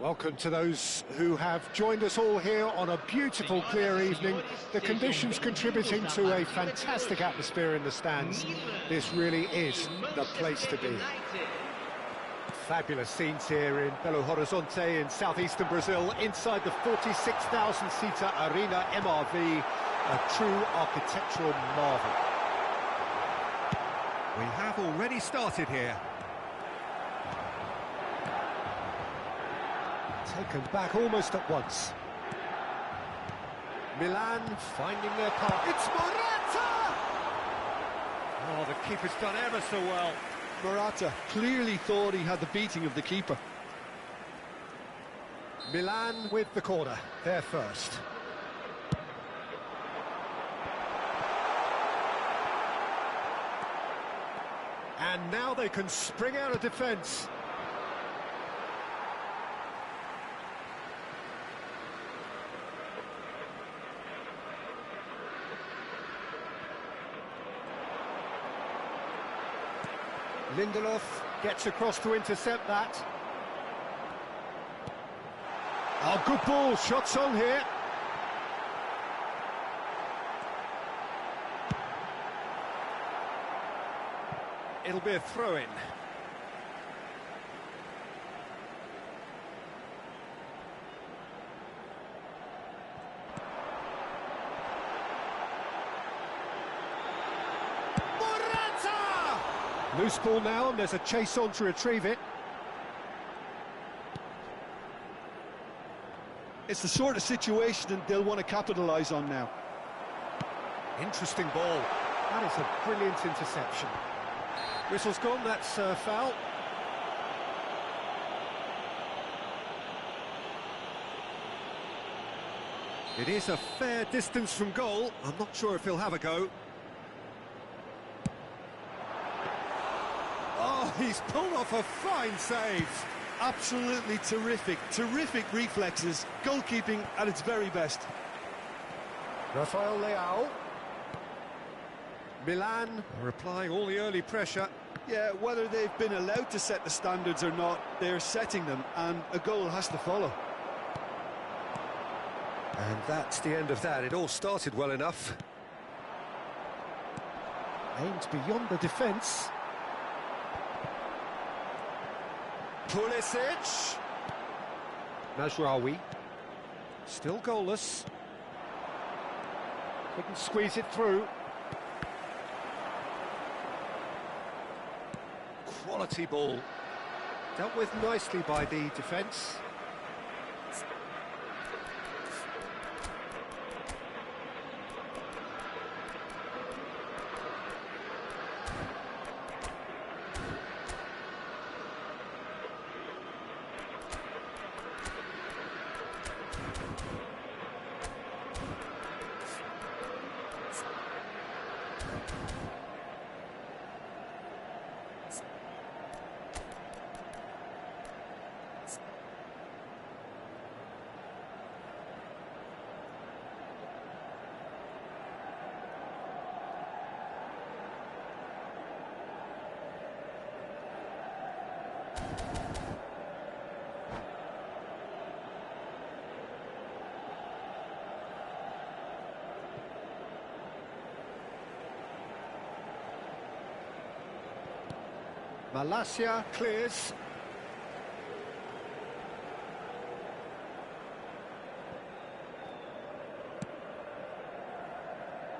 Welcome to those who have joined us all here on a beautiful, clear evening. The conditions contributing to a fantastic atmosphere in the stands. This really is the place to be. Fabulous scenes here in Belo Horizonte in southeastern Brazil, inside the 46,000-seater Arena MRV, a true architectural marvel. We have already started here. Taken back almost at once. Milan finding their path. It's Morata! Oh, the keeper's done ever so well. Morata clearly thought he had the beating of the keeper. Milan with the corner, they're first. And now they can spring out of defence. Lindelof gets across to intercept that. Oh, good ball, shots on here. It'll be a throw-in. Loose ball now, and there's a chase on to retrieve it. It's the sort of situation that they'll want to capitalise on now. Interesting ball. That is a brilliant interception. Whistle's gone, that's foul. It is a fair distance from goal. I'm not sure if he'll have a go. Oh, he's pulled off a fine save. Absolutely terrific reflexes, goalkeeping at its very best. Rafael Leao. Milan are applying all the early pressure. Yeah, whether they've been allowed to set the standards or not, they're setting them, and a goal has to follow. And that's the end of that. It all started well enough. Aimed beyond the defence. Pulisic. Mazraoui. Still goalless. Couldn't squeeze it through. Quality ball. Dealt with nicely by the defence. Malacia clears.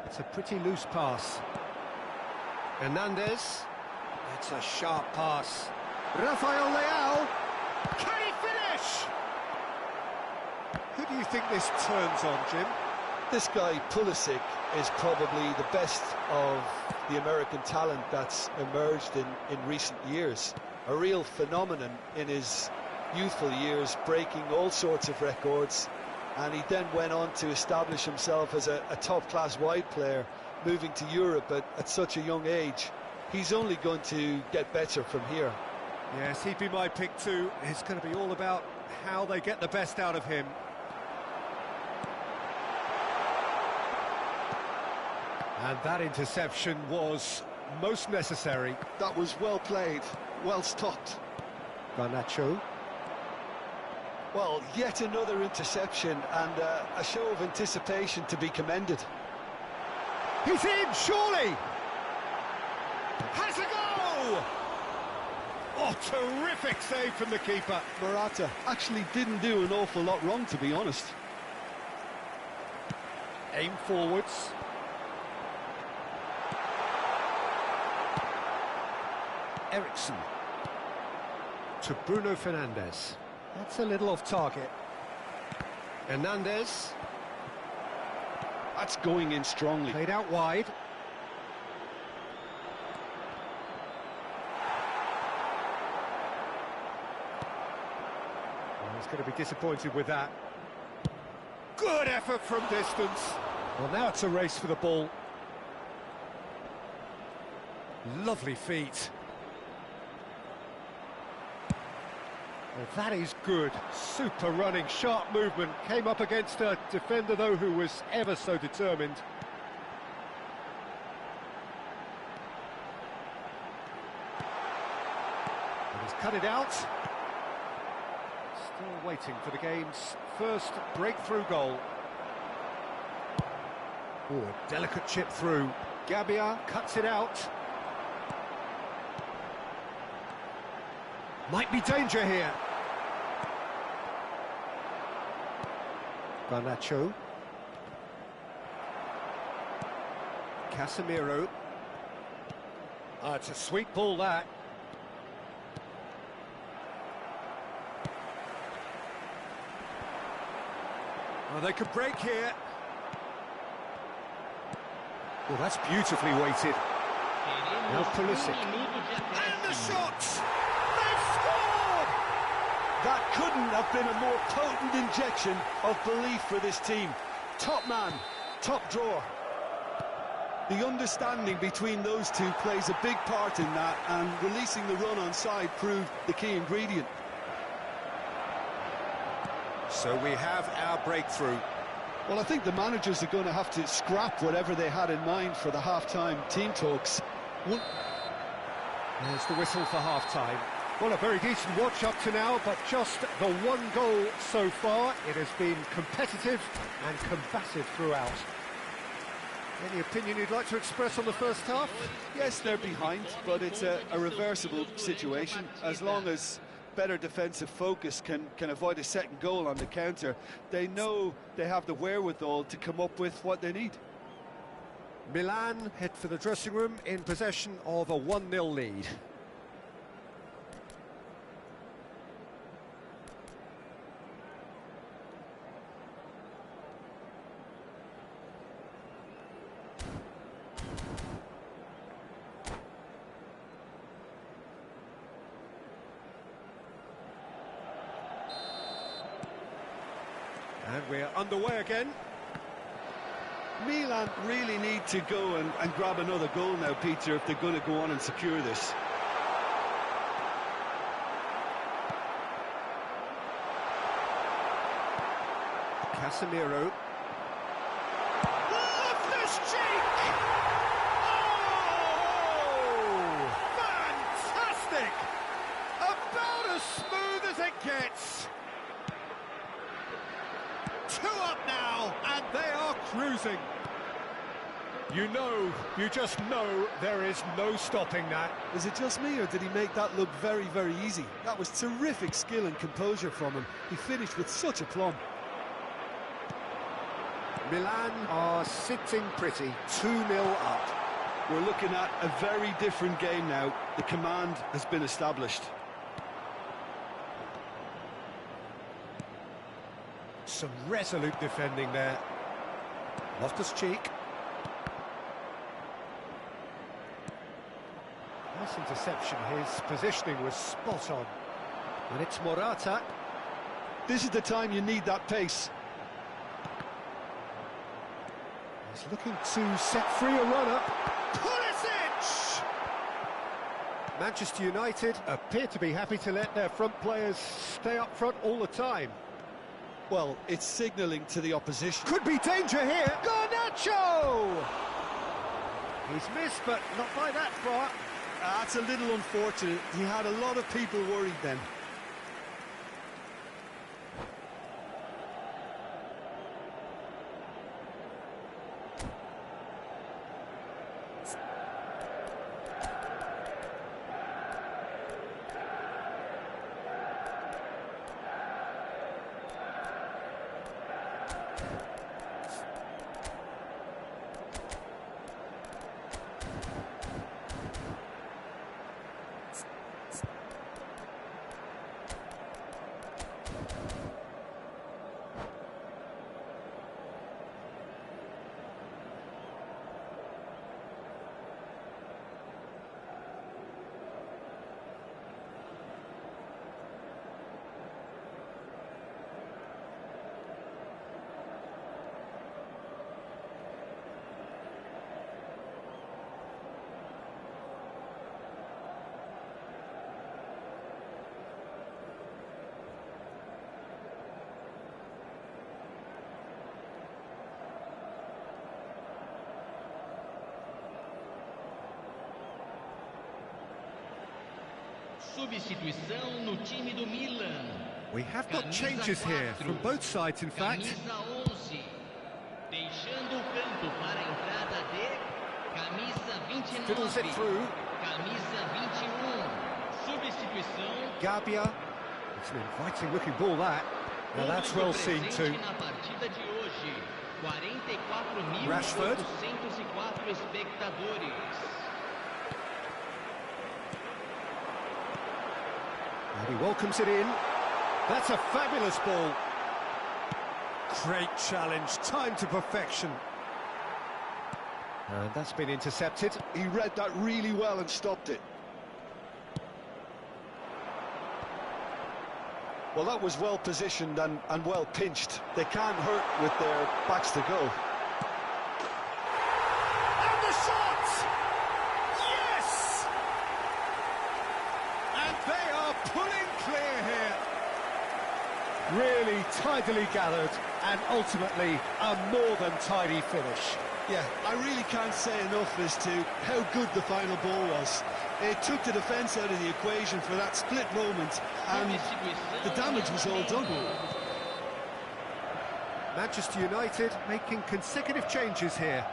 It's a pretty loose pass. Hernandez. It's a sharp pass. Rafael Leao. Can he finish? Who do you think this turns on, Jim? This guy, Pulisic, is probably the best of the American talent that's emerged in recent years. A real phenomenon in his youthful years, breaking all sorts of records, and he then went on to establish himself as a top-class wide player, moving to Europe at such a young age. He's only going to get better from here. Yes, he'd be my pick too. It's going to be all about how they get the best out of him. And that interception was most necessary. That was well played, well stopped. Garnacho. Well, yet another interception and a show of anticipation to be commended. He's in, surely! Has a go! Oh, terrific save from the keeper. Morata actually didn't do an awful lot wrong, to be honest. Aim forwards. Ericsson. To Bruno Fernandes. That's a little off target. Hernandez. That's going in strongly. Played out wide. Well, he's going to be disappointed with that. Good effort from distance. Well, now it's a race for the ball. Lovely feet. Well, that is good. Super running, sharp movement. Came up against a defender, though, who was ever so determined. And he's cut it out. Still waiting for the game's first breakthrough goal. Oh, a delicate chip through. Gabbia cuts it out. Might be danger here. Garnacho. Casemiro. Ah, it's a sweet ball, that. Oh, they could break here. Well, that's beautifully weighted. Now Pulisic. And the shots! That couldn't have been a more potent injection of belief for this team. Top man, top drawer. The understanding between those two plays a big part in that, and releasing the run on side proved the key ingredient. So we have our breakthrough. Well, I think the managers are going to have to scrap whatever they had in mind for the half-time team talks. There's the whistle for half-time. Well, a very decent watch up to now, but just the one goal so far. It has been competitive and combative throughout. Any opinion you'd like to express on the first half? Yes, they're behind, but it's a reversible situation. As long as better defensive focus can avoid a second goal on the counter, they know they have the wherewithal to come up with what they need. Milan head for the dressing room in possession of a 1-0 lead. And we're underway again. Milan really need to go and grab another goal now, Peter, if they're going to go on and secure this. Casemiro. Loftus Cheek! Oh! Fantastic! About as smooth as it gets. 2 up now, and they are cruising. You just know there is no stopping that. Is it just me, or did he make that look very, very easy? That was terrific skill and composure from him. He finished with such aplomb. Milan are sitting pretty, 2-0 up. We're looking at a very different game now. The command has been established. Some resolute defending there. Loftus Cheek. Nice interception. His positioning was spot on. And it's Morata. This is the time you need that pace. He's looking to set free a runner. Pulisic! Manchester United appear to be happy to let their front players stay up front all the time. Well, it's signalling to the opposition. Could be danger here. Garnacho! He's missed, but not by that far. That's a little unfortunate. He had a lot of people worried then. Substituição no time do Milan. We have got changes here from both sides, in fact. Camisa 11. Deixando o campo para a entrada de camisa 29. Fiddles it through. Camisa 21. Substituição. Gabia. It's an inviting looking ball, that. Now that's well seen too. Na partida de hoje, 44.804 Rashford. espectadores. And he welcomes it in. That's a fabulous ball. Great challenge, timed to perfection. And that's been intercepted. He read that really well and stopped it. Well, that was well positioned and well pinched. They can't hurt with their backs to go. And the shot! Yes! And they are pulling clear here. Really tidily gathered and ultimately a more than tidy finish. Yeah, I really can't say enough as to how good the final ball was. It took the defence out of the equation for that split moment, and the damage was all done. Manchester United making consecutive changes here.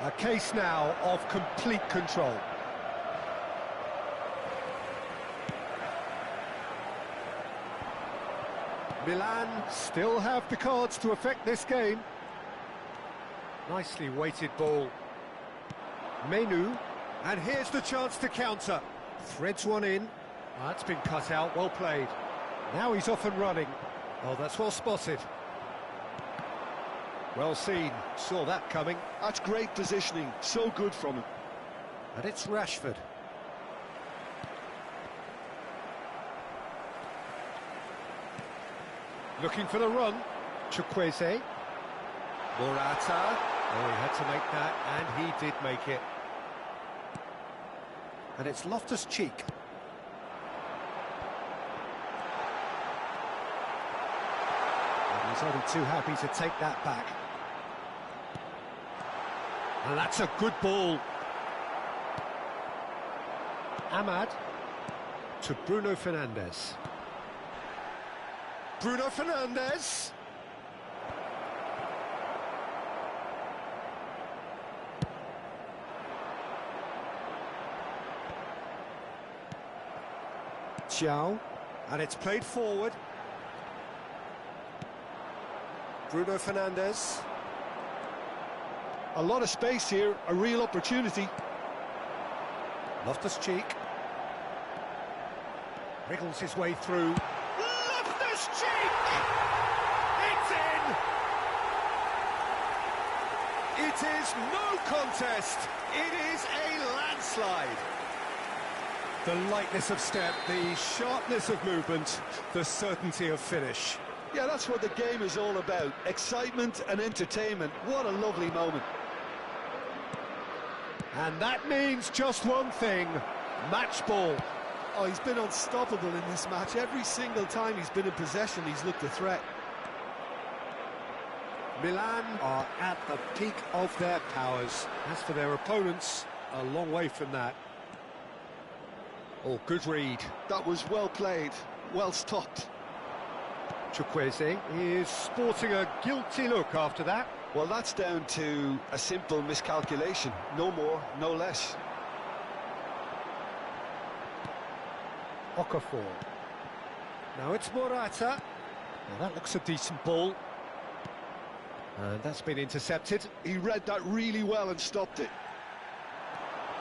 A case now of complete control. Milan still have the cards to affect this game. Nicely weighted ball. Menu, and here's the chance to counter. Threads one in. That's been cut out, well played. Now he's off and running. Oh, that's well spotted. Well seen, saw that coming. That's great positioning, so good from him. And it's Rashford. Looking for the run. Chukwueze. Morata. Oh, he had to make that, and he did make it. And it's Loftus-Cheek. And he's only too happy to take that back. And that's a good ball. Ahmad to Bruno Fernandes. Bruno Fernandes. Xiao, and it's played forward. Bruno Fernandes. A lot of space here, a real opportunity. Loftus-Cheek. Wriggles his way through. Loftus-Cheek! It's in! It is no contest. It is a landslide. The lightness of step, the sharpness of movement, the certainty of finish. Yeah, that's what the game is all about. Excitement and entertainment. What a lovely moment. And that means just one thing, match ball. Oh, he's been unstoppable in this match. Every single time he's been in possession, he's looked a threat. Milan are at the peak of their powers. As for their opponents, a long way from that. Oh, good read. That was well played, well stopped. Chukwueze is sporting a guilty look after that. Well, that's down to a simple miscalculation. No more, no less. Okafor. Now it's Morata. Now that looks a decent ball. And that's been intercepted. He read that really well and stopped it.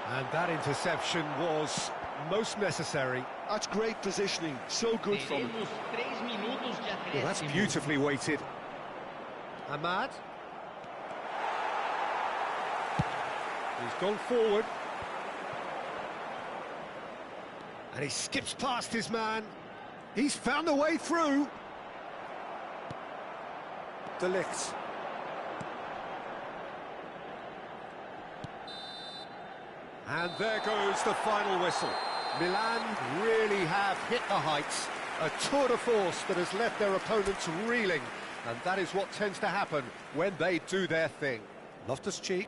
And that interception was most necessary. That's great positioning, so good from him. Well, that's beautifully weighted. Ahmad. He's gone forward. And he skips past his man. He's found a way through. De Ligt. And there goes the final whistle. Milan really have hit the heights. A tour de force that has left their opponents reeling. And that is what tends to happen when they do their thing. Loftus-Cheek.